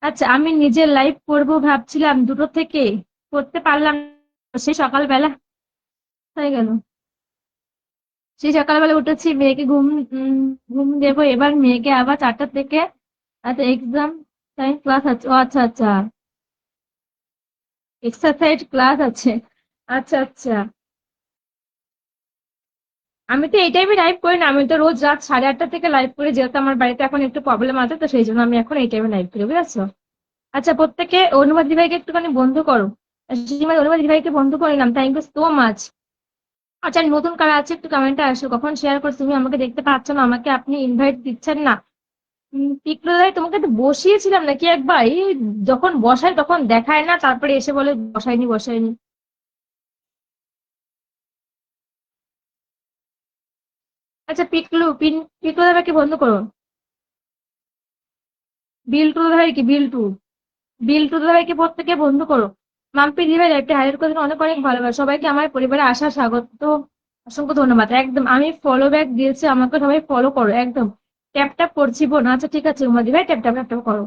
আচ্ছা আমি নিজের লাইভ করবো ভাবছিলাম, দুটো থেকে করতে পারলাম না। সেই সকালবেলা হয়ে গেল। সেই সকালবেলা উঠেছি, মেয়েকে ঘুম দেবো এবার, মেয়েকে আবার 4টা থেকে। আচ্ছা এক্সাম টাইম ক্লাস আছে, ও আচ্ছা আচ্ছা, এক্সারসাইজ ক্লাস আছে। আচ্ছা আচ্ছা। আমি তো এই টাইমে লাইভ করি না, আমি তো রোজ রাত 8:30 থেকে লাইভ করি, যেহেতু আমার বাড়িতে এখন একটু প্রবলেম আছে, তো সেই জন্য আমি এখন এই টাইমে লাইভ করি, বুঝেছো? আচ্ছা প্রত্যেকে অনুবাদ ভাইকে একটুখানি বন্ধু করো। অনুবাদ ভাইকে বন্ধু করে নিলাম, থ্যাংক ইউ সো মাচ। আচ্ছা নতুন কারা আছে একটু কমেন্টে আসো, কখন শেয়ার করছো তুমি? আমাকে দেখতে পাচ্ছ না, আমাকে আপনি ইনভাইট দিচ্ছেন না। পিকলো ভাই তোমাকে তো বসিয়েছিলাম নাকি একবার, এই যখন বসাই তখন দেখায় না, তারপরে এসে বলে বসাইনি বসাইনি। আচ্ছা পিকলু দাদাকে বন্ধ করো। বিল্টু দাদাভাই কি বিল্টু দাদাভাইকে প্রত্যেকে বন্ধু করো। মাম্পি দিদিভাই লাইভটা হাইলাইট করে অনেক অনেক ভালোবাসা, সবাইকে আমার পরিবারে আসা স্বাগত, অসংখ্য ধন্যবাদ। একদম আমি ফলো ব্যাক দিয়েছি, আমাকে সবাই ফলো করো একদম। ট্যাপ ট্যাপ করছি বোন, আচ্ছা ঠিক আছে উমা দিভাই ট্যাপ ট্যাপ ট্যাপ ট্যাপ করো।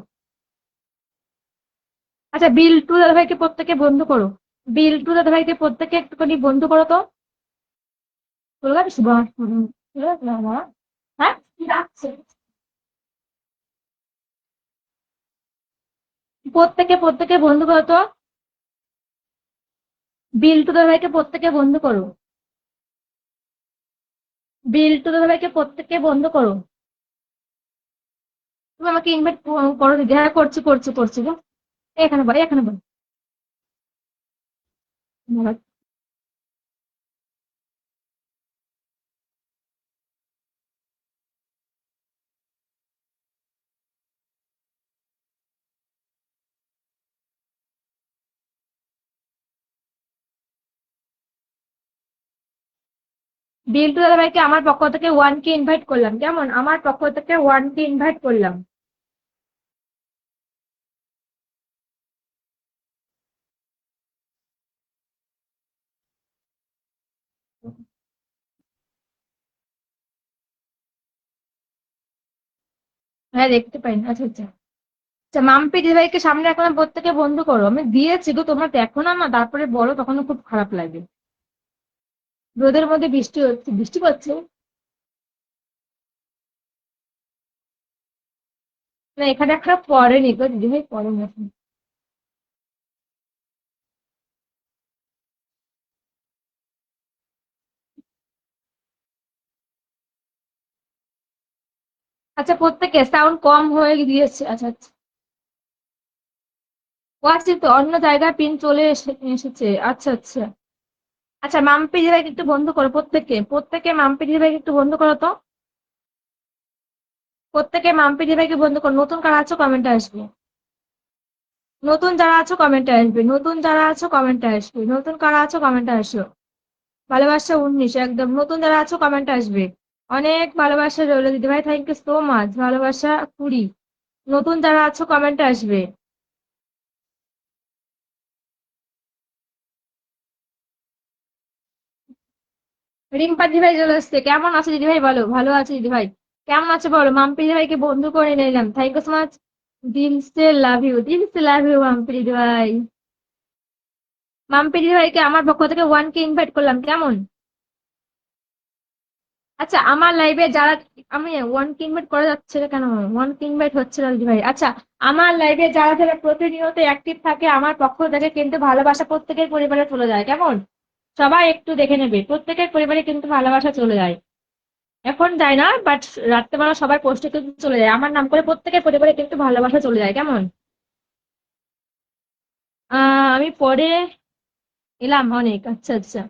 আচ্ছা বিল্টু দাদাভাইকে প্রত্যেকে বন্ধু করো, বিল্টু দাদাভাইকে প্রত্যেকে একটুখানি বন্ধু করো তো। চলে যাবে শুভ, চলে যাবে না মা? হ্যাঁ রাখছে। প্রত্যেকে প্রত্যেকে বন্ধু করো তো, বিল্টু দাদাভাইকে প্রত্যেকে বন্ধু করো, বিল্টু দাদাভাইকে প্রত্যেকে বন্ধু করো। তুমি আমাকে ইনভাইট করো দিদি, হ্যাঁ করছি করছি করছি গো। এখানে বল, এখানে বল। বিল্টু দাদাভাইকে আমার পক্ষ থেকে 1K ইনভাইট করলাম, কেমন? আমার পক্ষ থেকে 1K ইনভাইট করলাম। হ্যাঁ দেখতে পাই না, আচ্ছা আচ্ছা। আচ্ছা মাম্পি দিদিভাইকে সামনে এখন প্রত্যেকে বন্ধু করো, আমি দিয়েছি গো, তোমরা দেখো না, তারপরে বলো, তখন খুব খারাপ লাগে। রোদের মধ্যে বৃষ্টি হচ্ছে, বৃষ্টি পড়ছে না এখানে, একটা পড়েনি গো দিদিভাই, পড়েনি এখন। আচ্ছা প্রত্যেকে সাউন্ড কম হয়ে দিয়েছে, আচ্ছা আচ্ছা। ও আচ্ছা তো অন্য জায়গায় পিন চলে এসেছে, আচ্ছা আচ্ছা। আচ্ছা মাম্পি দিদিভাইকে একটু বন্ধ করো, প্রত্যেকে প্রত্যেকে মাম্পি দিদিভাইকে একটু বন্ধ করো তো, প্রত্যেকে মাম্পি দিদিভাইকে বন্ধ করো। নতুন কারা আছো কমেন্টে আসবে, নতুন যারা আছো কমেন্টে আসবে, নতুন যারা আছো কমেন্টে আসবে, নতুন কারা আছো কমেন্টে আসো। ভালোবাসা 19 একদম, নতুন যারা আছো কমেন্টে আসবে। অনেক ভালোবাসা রইলো দিদিভাই, থ্যাংক ইউ সো মাচ। ভালোবাসা 20, নতুন যারা আছো কমেন্টে আসবে। রিম্পা দিদিভাই চলে এসছে, কেমন আছো দিদিভাই বলো? ভালো আছো দিদিভাই, কেমন আছো বলো? মাম্পি দিদিভাইকে বন্ধু করে নিলাম, থ্যাংক ইউ সো মাচ। দিল সে লাভ ইউ, দিল সে লাভ ইউ মাম্পি দিদিভাই। মাম্পি দিদিভাইকে আমার পক্ষ থেকে 1K ইনভাইট করলাম, কেমন? আচ্ছা আমার লাইভে যারা, আমি 1K ইনভাইট করা যাচ্ছে না কেন? 1K ইনভাইট হচ্ছে না দিদিভাই। আচ্ছা আমার লাইভে যারা যারা প্রতিনিয়ত অ্যাক্টিভ থাকে আমার পক্ষ থেকে কিন্তু ভালোবাসা প্রত্যেকের পরিবারে চলে যায়, কেমন? সবাই একটু দেখে নেবে, প্রত্যেকের পরিবারে কিন্তু ভালোবাসা চলে যায়। এখন যায় না, বাট রাত্রেবেলা সবার পোস্টে কিন্তু চলে যায়, আমার নাম করে প্রত্যেকের পরিবারে কিন্তু ভালোবাসা চলে যায়, কেমন? আমি পরে এলাম অনেক, আচ্ছা আচ্ছা।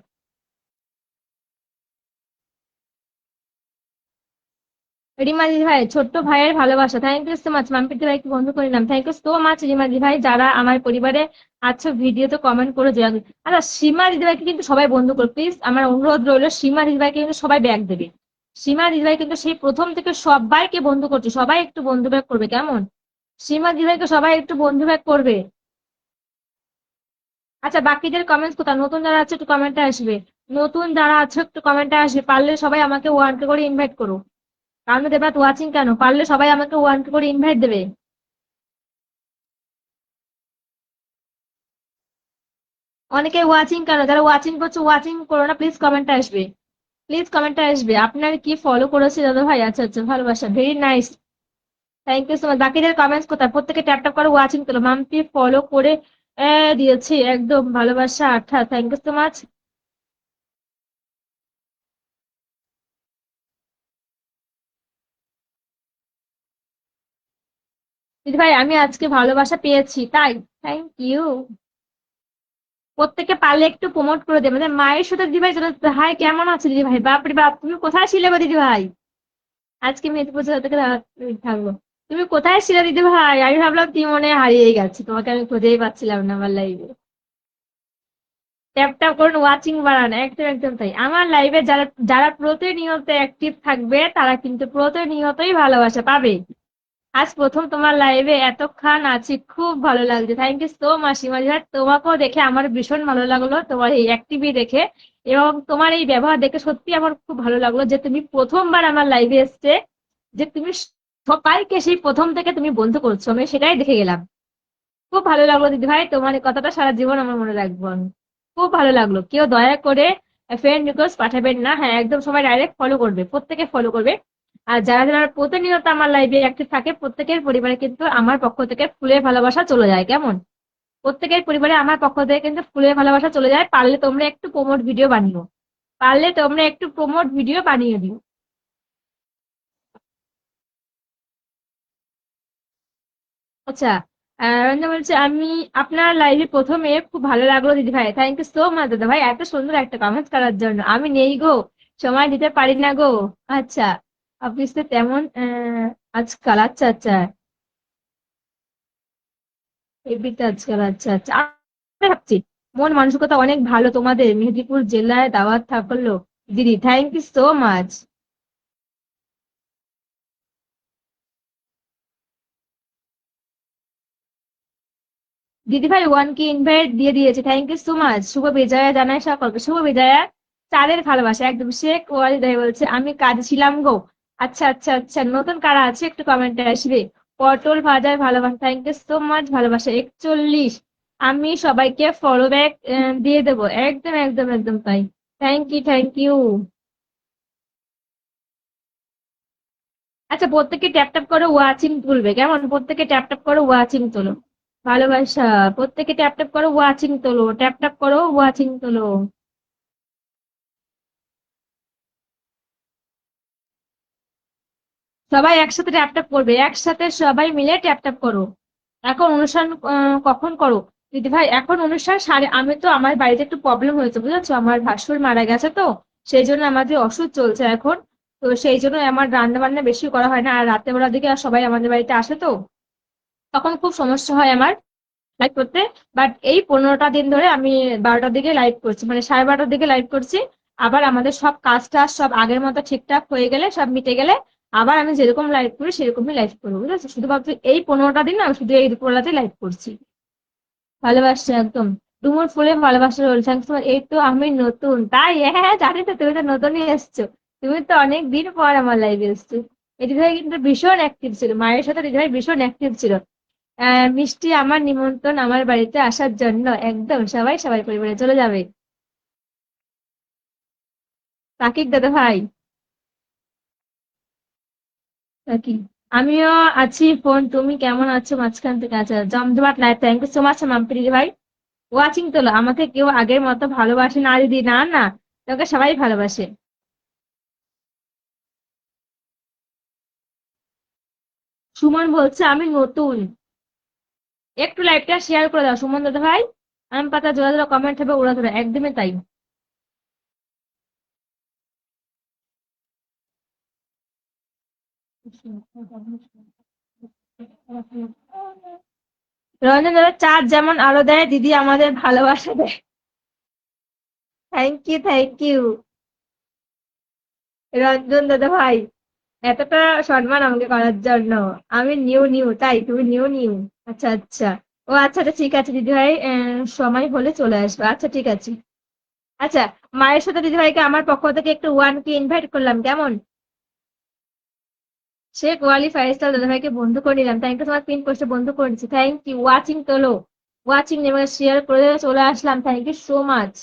রিমা দি ভাই, ছোট্ট ভাইয়ের ভালোবাসা, থ্যাংক ইউ সো মাচ। মাম্পিতি ভাইকে বন্ধু করে নিলাম, thank you so much. Rima দি ভাই যারা আমার পরিবারে আছো ভিডিওতে কমেন্ট করে যে, আচ্ছা সীমা দিদি ভাইকে কিন্তু সবাই বন্ধু করো প্লিজ, আমার অনুরোধ রইলো। সীমা দিদি ভাইকে কিন্তু সবাই ব্যাগ দেবে, সীমা দিদি ভাই কিন্তু সেই প্রথম থেকে সবাইকে বন্ধু করছে, সবাই একটু বন্ধু ব্যাগ করবে, কেমন? সীমা দিদি ভাইকে সবাই একটু বন্ধু ব্যাগ করবে। আচ্ছা বাকিদের কমেন্টস কোথায়? নতুন যারা আছে একটু কমেন্টে আসবে, নতুন যারা আছে একটু কমেন্টে আসবে, পারলে সবাই আমাকে 1K করে ইনভাইট করো। কারণ দেবা ওয়াচিং কেন, পারলে সবাই আমাকে 1K করে ইনভাইট দেবে। অনেকে ওয়াচিং কেন, যারা ওয়াচিং করছো ওয়াচিং করো না, প্লিজ কমেন্টে আসবে, প্লিজ কমেন্টে আসবে। আপনার কি ফলো করেছে দাদা ভাই? আচ্ছা আচ্ছা, ভালোবাসা, very nice, thank you so much. বাকিদের কমেন্টস কোথায়? প্রত্যেকে ট্যাপ ট্যাপ করে ওয়াচিং করো, মাম্পি ফলো করে দিয়েছি একদম, ভালোবাসা 18, থ্যাংক ইউ সো মাচ। দিদি ভাই আমি আজকে ভালোবাসা পেয়েছি তাই, থ্যাংক ইউ। প্রত্যেকে পারলে একটু প্রমোট করে দেবে, মানে মায়ের সাথে দিদি ভাই চলে আসতে। হাই কেমন আছে দিদি ভাই? বাপরে বাপ, তুমি কোথায় ছিলে গো দিদি ভাই? আজকে মেদিনীপুর জেলা থেকে থাকবো। তুমি কোথায় ছিলে দিদি ভাই? আমি ভাবলাম তুমি মনে হয় হারিয়ে গেছে, তোমাকে আমি খুঁজেই পাচ্ছিলাম না আমার লাইভে। ট্যাপ ট্যাপ করুন, ওয়াচিং বাড়ান, একদম একদম তাই। আমার লাইভে যারা যারা প্রতিনিয়ত অ্যাক্টিভ থাকবে তারা কিন্তু প্রতিনিয়তই ভালোবাসা পাবে। আজ প্রথম তোমার লাইভে এতক্ষণ আছি, খুব ভালো লাগছে। থ্যাংক ইউ সো মাচ সীমালি ভাই, তোমাকেও দেখে আমার ভীষণ ভালো লাগলো, তোমার এই অ্যাক্টিভি দেখে এবং তোমার এই ব্যবহার দেখে সত্যি আমার খুব ভালো লাগলো যে তুমি প্রথমবার আমার লাইভে এসছে, যে তুমি সবাইকে সেই প্রথম থেকে তুমি বন্ধু করছো, আমি সেটাই দেখে গেলাম। খুব ভালো লাগলো দিদি ভাই, তোমার এই কথাটা সারা জীবন আমার মনে রাখবো আমি। খুব ভালো লাগলো। কেউ দয়া করে ফ্রেন্ড রিকোয়েস্ট পাঠাবেন না, হ্যাঁ একদম সবাই ডাইরেক্ট ফলো করবে, প্রত্যেকে ফলো করবে। আর যারা যারা প্রতিনিয়ত আমার লাইভে অ্যাক্টিভ থাকে প্রত্যেকের পরিবারে কিন্তু আমার পক্ষ থেকে ফুলের ভালোবাসা চলে যায়, কেমন? প্রত্যেকের পরিবারে আমার পক্ষ থেকে কিন্তু ফুলের ভালোবাসা চলে যায়। পারলে তোমরা একটু প্রমোট ভিডিও বানিও, পারলে তোমরা একটু প্রমোট ভিডিও বানিয়ে দিও। আচ্ছা, রঞ্জনা বলছে আমি আপনার লাইভে প্রথমে খুব ভালো লাগলো দিদি ভাই, থ্যাংক ইউ সো মাচ দাদা ভাই এত সুন্দর একটা কমেন্ট করার জন্য। আমি নেই গো, সময় দিতে পারি না গো। আচ্ছা, অফিসে তেমন আজকাল, আচ্ছা আচ্ছা, এবিতে আজকাল, আচ্ছা আচ্ছা। আমি ভাবছি মন মানসিকতা অনেক ভালো তোমাদের, মেহেদীপুর জেলায় দাওয়াত থাকলো। দিদি থ্যাংক ইউ সো মাচ। দিদি ভাই ওয়ান কি ইনভাইট দিয়ে দিয়েছে, থ্যাংক ইউ সো মাচ। শুভ বিজয়া জানাই সকলকে, শুভ বিজয়া। চাঁদের ভালোবাসা একদম। শেখ ওয়ালিদ ভাই বলছে আমি কাজে ছিলাম গো। আচ্ছা আচ্ছা আচ্ছা, নতুন কারা আছে একটু কমেন্টে আসবে। পটল ভাজার ভালোবাসা, থ্যাংক ইউ সো মাচ ভালোবাসা 41। আমি সবাইকে ফলো ব্যাক দিয়ে দেবো, একদম একদম একদম তাই। Thank you thank you. আচ্ছা, প্রত্যেকে ট্যাপ ট্যাপ করে ওয়াচিং তুলবে, কেমন? প্রত্যেকে ট্যাপ ট্যাপ করে ওয়াচিং তোলো। ভালোবাসা, প্রত্যেকে ট্যাপ ট্যাপ করো ওয়াচিং তোলো, ট্যাপ ট্যাপ করো ওয়াচিং তোলো। সবাই একসাথে ট্যাপ ট্যাপ করবে, একসাথে সবাই মিলে ট্যাপ ট্যাপ করো। এখন অনুষ্ঠান কখন করো? দিদি ভাই এখন অনুষ্ঠান আমি তো আমার বাড়িতে একটু প্রবলেম হয়েছে বুঝেছো, আমার ভাসুর মারা গেছে তো, সেই জন্য আমাদের ওষুধ চলছে এখন। তো সেই জন্য আমার রান্না বান্না বেশি করা হয় না, আর রাতে বেলার দিকে আর সবাই আমাদের বাড়িতে আসে তো, তখন খুব সমস্যা হয় আমার লাইভ করতে। বাট এই 15টা দিন ধরে আমি 12টার দিকে লাইভ করছি, মানে 12:30টার দিকে লাইভ করছি। আবার আমাদের সব কাজ টাজ সব আগের মতো ঠিকঠাক হয়ে গেলে, সব মিটে গেলে আবার আমি যেরকম লাইভ করি সেরকমই লাইভ করবো, বুঝেছো? শুধুমাত্র এই 15টা দিন আমি শুধু এই দুপুরবেলাতেই লাইভ করছি। ভালোবাসা একদম। ডুমুর ফুলে ভালোবাসা রয়েছে। এই তো আমি নতুন তাই, হ্যাঁ জানি তো, তুমি তো নতুনই এসছো। তুমি তো অনেক দিন পর আমার লাইভে এসছো। এই দিদিভাই কিন্তু ভীষণ অ্যাক্টিভ ছিল, মায়ের সাথে দিদিভাই ভীষণ অ্যাক্টিভ ছিল। মিষ্টি আমার নিমন্ত্রণ আমার বাড়িতে আসার জন্য, একদম সবাই সবাই পরিবারে চলে যাবে। তাকিক দাদা ভাই, তাকি। আমিও আছি ফোন, তুমি কেমন আছো মাঝখান থেকে? আচ্ছা, জমজমাট life, thank you so much Mampi ভাই। ওয়াচিং তোলো, আমাকে কেউ আগের মতো ভালোবাসে না দিদি, না না, তোকে সবাই ভালোবাসে। সুমন বলছে আমি নতুন, একটু লাইভটা শেয়ার করে দাও সুমন দাদা ভাই। আম পাতা জোড়া জোড়া কমেন্ট হবে ওরা ধরে, একদমই তাই। রঞ্জন দাদা চাঁদ যেমন আলো দেয়, দিদি আমাদের ভালোবাসা দেয়। Thank you thank you Ranjan দাদা ভাই, এতটা সম্মান আমাকে করার জন্য। আমি নিউ নিউ তাই, তুমি নিউ নিউ। আচ্ছা আচ্ছা, ও আচ্ছা আচ্ছা ঠিক আছে দিদি ভাই, সময় হলে চলে আসবে, আচ্ছা ঠিক আছে। আচ্ছা, মায়ের সাথে দিদি ভাইকে আমার পক্ষ থেকে একটু ওয়ান কে ইনভাইট করলাম, কেমন? সে কোয়ালিফাই স্টার দাদা ভাইকে বন্ধু করে নিলাম, থ্যাংক ইউ তোমার পিন পোস্টে বন্ধু করেছি, থ্যাংক ইউ। ওয়াচিং তোলো, ওয়াচিং নেমে শেয়ার করে চলে আসলাম, thank you so much.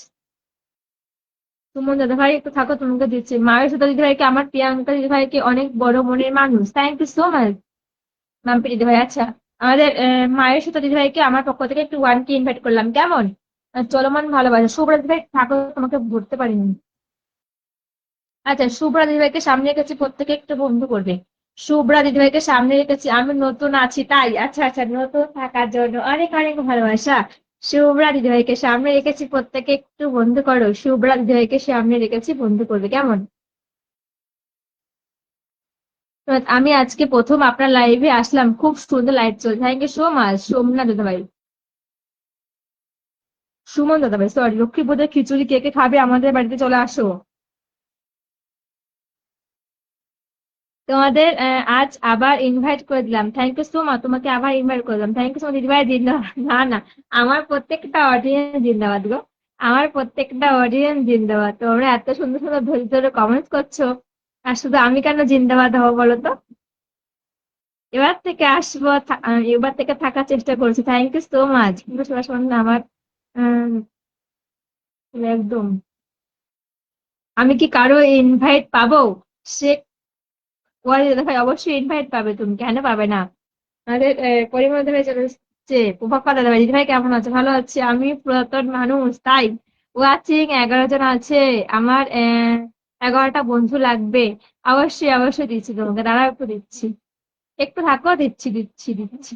Suman দাদা ভাই একটু থাকো, তোমাকে দিচ্ছি। মায়ের সাথে দিদি ভাইকে আমার প্রিয়াঙ্কা দিদি ভাইকে অনেক বড় মনের মানুষ, thank you so much Mampi দিদি ভাই। আচ্ছা, আমাদের মায়ের সাথে দিদি ভাইকে আমার পক্ষ থেকে একটু ওয়ান কে ইনভাইট করলাম, কেমন? চলমান ভালোবাসা, শুভ্রা দিদি ভাই থাকো, তোমাকে ধরতে পারিনি। আচ্ছা, শুভ্রা দিদিভাইকে সামনে রেখেছি, প্রত্যেকে একটু বন্ধু করবে। শুভ্রা দিদিভাইকে সামনে রেখেছি, আমি নতুন আছি তাই। আচ্ছা আচ্ছা, নতুন থাকার জন্য অনেক অনেক ভালোবাসা। শুভ্রা দিদিভাইকে সামনে রেখেছি, প্রত্যেকে একটু বন্ধু করো। শুভ্রা দিদিভাইকে সামনে রেখেছি, বন্ধু করবে, কেমন? তো আমি আজকে প্রথম আপনার লাইভে আসলাম, খুব সুন্দর লাইভ চলছে, thank you so much Somnath দাদাভাই। সুমন দাদাভাই সরি, লক্ষ্মী পুজোর খিচুড়ি কে কে খাবে আমাদের বাড়িতে চলে আসো। তোমাদের আজ আবার ইনভাইট করে দিলাম, থ্যাংক ইউ সো মাচ। তোমাকে আবার ইনভাইট করলাম, থ্যাংক ইউ সো মাচ দিদিভাই, জিন্দাবাদ। না না, আমার প্রত্যেকটা অডিয়েন্স জিন্দাবাদ গো, আমার প্রত্যেকটা অডিয়েন্স জিন্দাবাদ। তোমরা এত সুন্দর সুন্দর ধৈর্য ধরে কমেন্টস করছো, আর শুধু আমি কেন জিন্দাবাদ হবো বলো তো? এবার থেকে আসবো, এবার থেকে থাকার চেষ্টা করছি। Thank you so much. কিন্তু সবার সামনে আমার উম, একদম, আমি কি কারো ইনভাইট পাবো? সে ওয়াই দাদা ভাই, অবশ্যই ইনভাইট পাবে, তুমি কেন পাবে না? আমাদের পরিমল দাদা ভাই চলে এসছে, প্রভাকর দাদা ভাই। দিদি ভাই কেমন আছে? ভালো আছে, আমি পুরাতন মানুষ তাই ওয়াচিং 11 জন আছে। আমার 11টা বন্ধু লাগবে। অবশ্যই অবশ্যই দিচ্ছি তোমাকে, দাঁড়াও একটু দিচ্ছি, একটু থাকো, দিচ্ছি দিচ্ছি দিচ্ছি।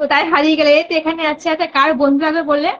কোথায় হারিয়ে গেলে? এই তো এখানে আছে। আচ্ছা, কার বন্ধু লাগবে বললে?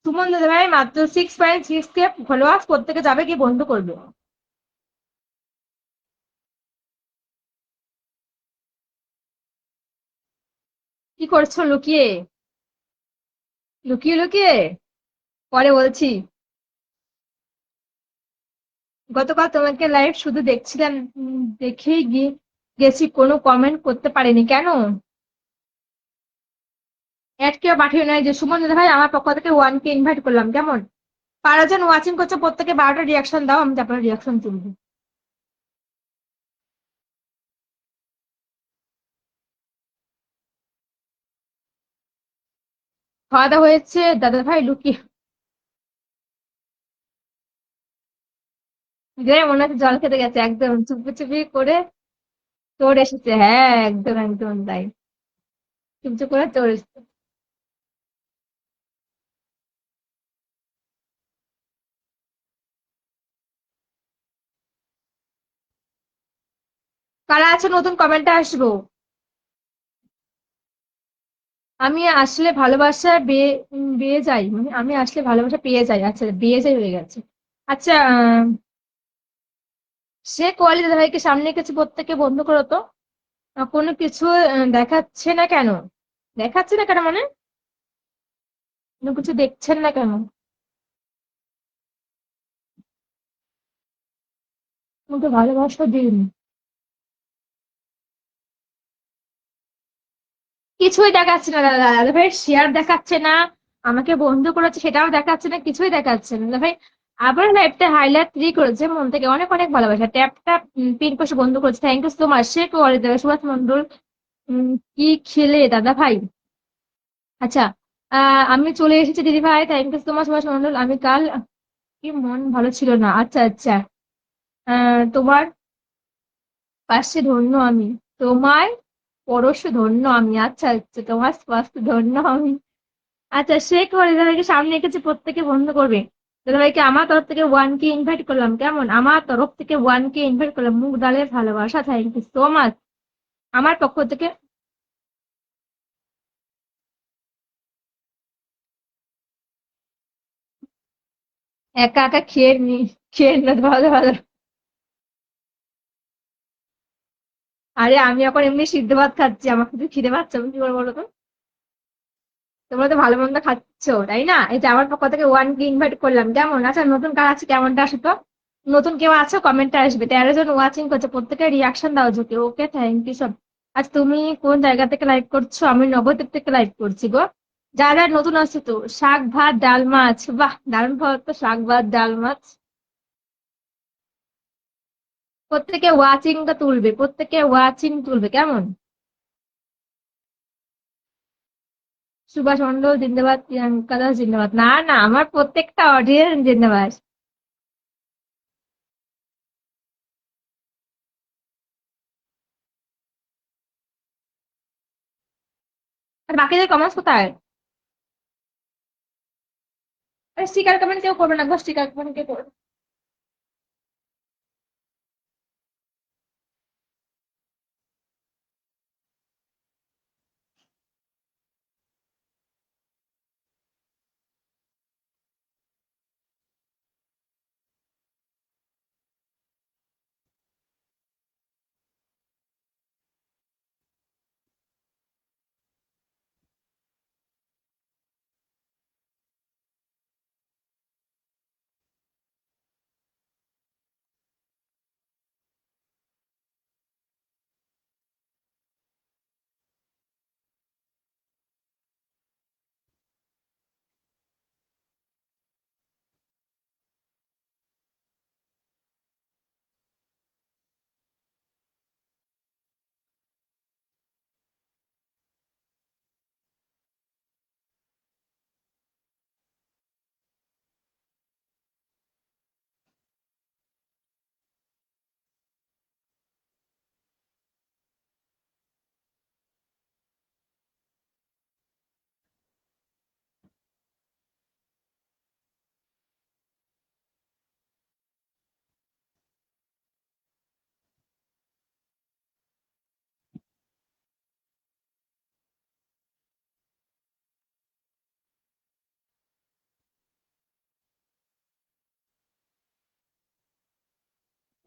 সুমন দাদা ভাই মাত্র 6.6 কে ফলোয়ার্স, প্রত্যেকে যাবে গিয়ে বন্ধ করবে। কি করছো লুকিয়ে? লুকিয়ে লুকিয়ে? পরে বলছি। গতকাল তোমাকে লাইভ শুধু দেখছিলাম, দেখেই গেছি, কোনো কমেন্ট করতে পারিনি কেন? অ্যাড কেউ পাঠিয়ে নাই যে সুমন দাদা ভাই আমার পক্ষ থেকে 1K ইনভাইট করলাম, কেমন? 12 জন ওয়াচিং করছে, প্রত্যেকে 12টা রিয়াকশন দাও, আমি তারপরে রিয়াকশন তুলবো। খাওয়া দাওয়া হয়েছে দাদা ভাই, লুকিয়ে যে মনে হচ্ছে জল খেতে গেছে, একদম চুপি চুপি করে চোর এসেছে, হ্যাঁ একদম একদম তাই, চুপ চুপ করে চোর এসেছে। কারা আছে নতুন কমেন্টে আসবো? আমি আসলে ভালোবাসা পেয়ে যাই, মানে আমি আসলে ভালোবাসা পেয়ে যাই, আচ্ছা পেয়ে যাই হয়ে গেছে। আচ্ছা সে কোয়ালি দাদা ভাইকে সামনে কিছু প্রত্যেকে বন্ধ করো তো। কোনো কিছু দেখাচ্ছে না কেন? দেখাচ্ছে না কেন মানে? কোনো কিছু দেখছেন না কেন? আমাকে ভালোবাসা দিন। কিছুই দেখাচ্ছে না দাদা, দাদা ভাই শেয়ার দেখাচ্ছে না, আমাকে বন্ধু করেছে সেটাও দেখাচ্ছে না, কিছুই দেখাচ্ছে না দাদা ভাই। আবার লাইভটা হাইলাইট 3 করেছে, মন থেকে অনেক অনেক ভালোবাসা, ট্যাপটা পিন কষে বন্ধ করেছে, থ্যাংক ইউ সো মাচ। সে করে দেবে সুভাষ মন্ডল। কি খেলে দাদা ভাই? আচ্ছা আমি চলে এসেছি দিদি ভাই, thank you so much Subhash Mondal. আমি কাল কি মন ভালো ছিল না, আচ্ছা আচ্ছা। তোমার পাশে ধন্য আমি, তোমায় পরশু ধন্য আমি, আচ্ছা আচ্ছা তোমার স্পর্শ ধন্য আমি। আচ্ছা সে করে দাদাভাইকে সামনে এসেছে, প্রত্যেকে বন্ধ করবে। দাদাভাইকে আমার তরফ থেকে 1K ইনভাইট করলাম, কেমন? আমার তরফ থেকে 1K ইনভাইট করলাম, মুগ ডালের ভালোবাসা, থ্যাংক ইউ সো মাচ আমার পক্ষ থেকে। একা একা খেয়ে নি ভালো ভালো। আরে আমি এখন এমনি সিদ্ধ ভাত খাচ্ছি, আমার কিছু খিদে পাচ্ছে, আমি কি করবো বলো তো? তোমরা তো ভালো মন্দ খাচ্ছ তাই না? এই যে আমার পক্ষ থেকে 1K ইনভাইট করলাম, কেমন? আচ্ছা নতুন কার আছে, কেমনটা আসো তো। নতুন কেউ আছো কমেন্টে আসবে, 13 জন ওয়াচিং করছে, প্রত্যেকে রিয়াকশন দাও ঝুঁকে, ওকে থ্যাংক ইউ সব। আজ তুমি কোন জায়গা থেকে লাইভ করছো? আমি নবদ্বীপ থেকে লাইভ করছি গো। যারা নতুন আসছে তো শাক ভাত ডাল মাছ, বাহ দারুণ খাবার তো, শাক ভাত ডাল মাছ। প্রত্যেকে ওয়াচিংটা তুলবে, প্রত্যেকে ওয়াচিং তুলবে, কেমন? সুভাষ মন্ডল জিন্দাবাদ, প্রিয়াঙ্কা দাস জিন্দাবাদ, না না আমার প্রত্যেকটা অডিয়েন্স জিন্দাবাদ। আর বাকিদের কমেন্টস কোথায়? আরে স্টিকার কমেন্ট কেউ করবে না গো, স্টিকার কমেন্ট কেউ করবে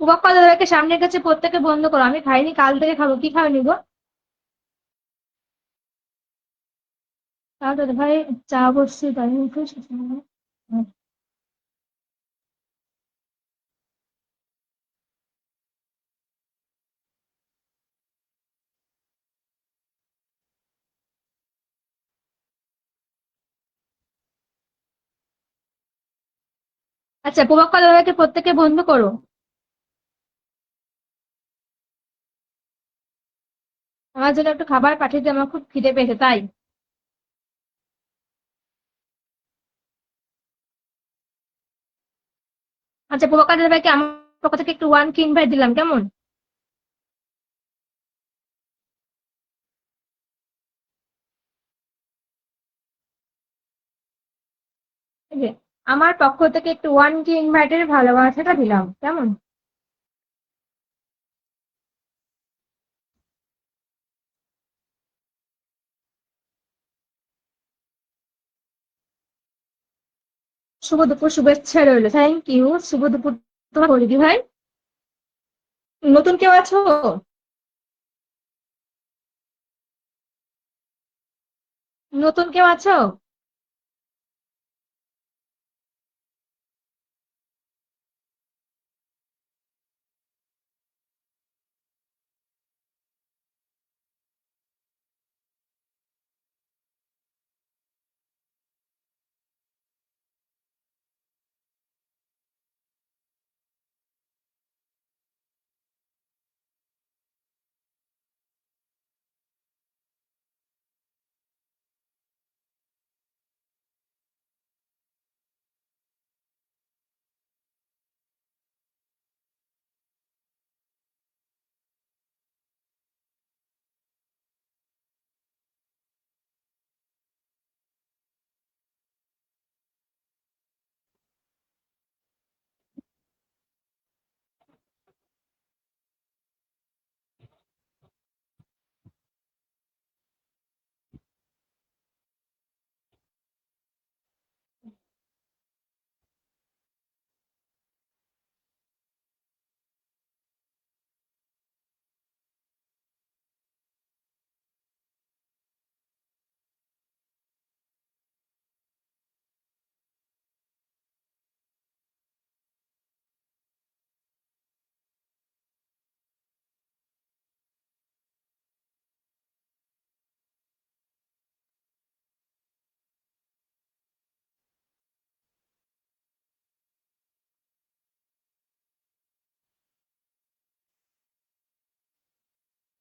উবাক্কা দাদাকে সামনের কাছে প্রত্যেকে বন্ধ করো, আমি খাইনি, কাল থেকে খাবো। কি খাওয়ানি গো? তাহলে ভাই চা বসছি তাই মুখে। আচ্ছা, উবাক্কা দাদাকে প্রত্যেকে বন্ধ করো। আমার জন্য একটু খাবার পাঠিয়ে দিও, আমার খুব খিদে পেয়েছে তাই। আচ্ছা, উবাক্কা দাদাকে আমার পক্ষ থেকে একটু 1K ইনভাইট দিলাম, কেমন? এই যে, আমার পক্ষ থেকে একটু 1K ইনভাইটের ভালোবাসাটা দিলাম, কেমন? শুভ দুপুর শুভেচ্ছা রইলো, থ্যাংক ইউ। শুভ দুপুর তোমার পরিধি ভাই। নতুন কেউ আছো? নতুন কেউ আছো?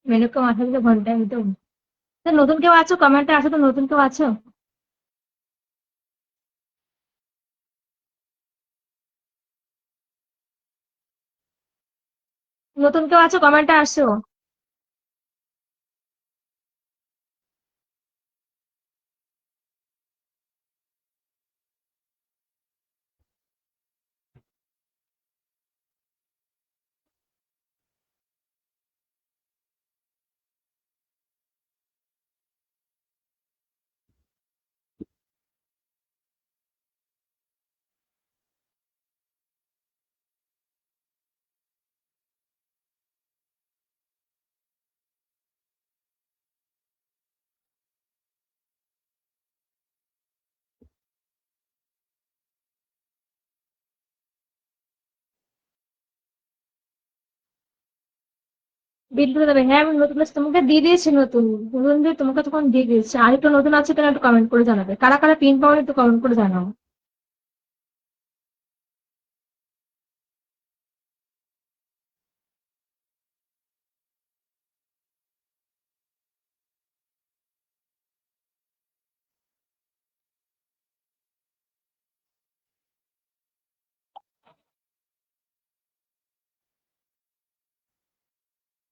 মেনুকে মাথা থেকে ঘন্টা একদম। তা নতুন কেউ আছো? কমেন্টে আসো তো, নতুন কেউ আছো? নতুন কেউ আছো? কমেন্টে আসো। বিদ্যুৎ দেবে, হ্যাঁ আমি নতুন আছি, তোমাকে দিয়ে দিয়েছি নতুন। বন্ধু তোমাকে তখন দিয়ে দিয়েছি। আর একটু নতুন আছে কিনা একটু কমেন্ট করে জানাবে, কারা কারা পিন পাওয়া একটু কমেন্ট করে জানাও।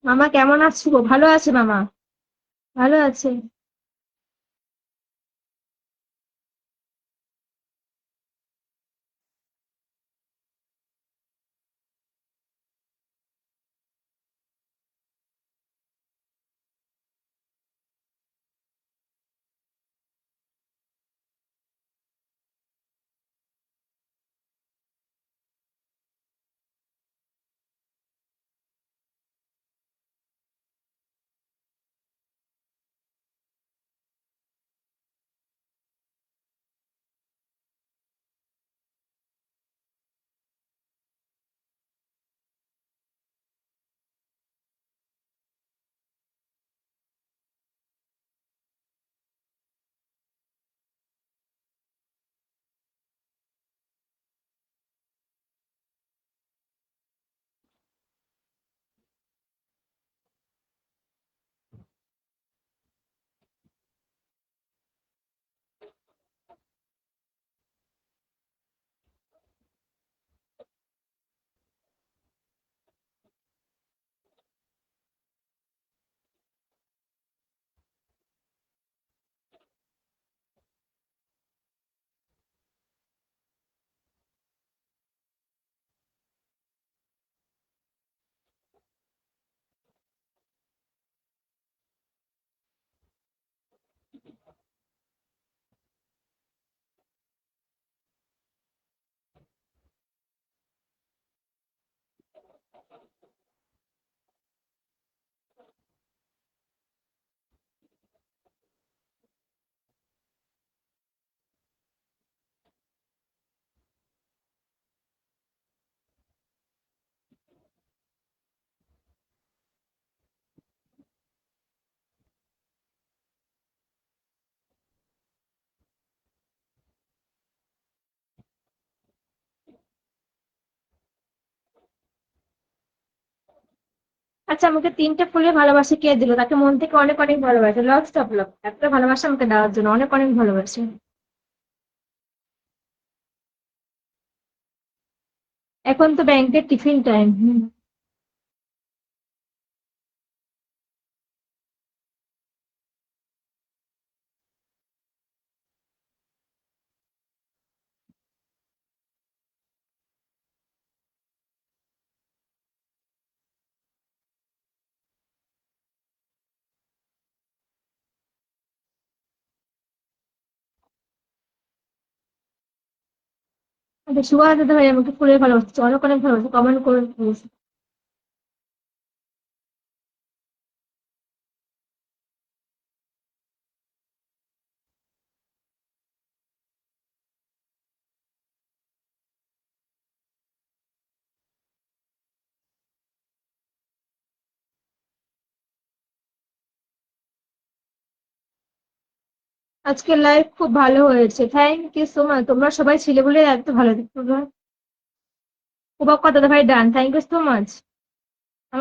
মামা কেমন আছো গো? ভালো আছে মামা, ভালো আছে। আচ্ছা, আমাকে 3টে ফুলের ভালোবাসা কে দিল? তাকে মন থেকে অনেক অনেক ভালোবাসে। Lots of love. এত ভালোবাসা আমাকে দেওয়ার জন্য অনেক অনেক ভালোবাসে। এখন তো ব্যাংকের টিফিন টাইম। আচ্ছা, সুভা দাদা ভাই আমাকে ফুলের ভালোবাসছে, অনেক অনেক ভালোবাসে। কমেন্ট করে বলছে। আজকের লাইভ খুব ভালো হয়েছে, থ্যাংক ইউ সো মাচ। তোমরা সবাই ছিলে বলে এত ভালো। প্রভাকর দাদা ভাই ডান, থ্যাংক ইউ সো মাচ।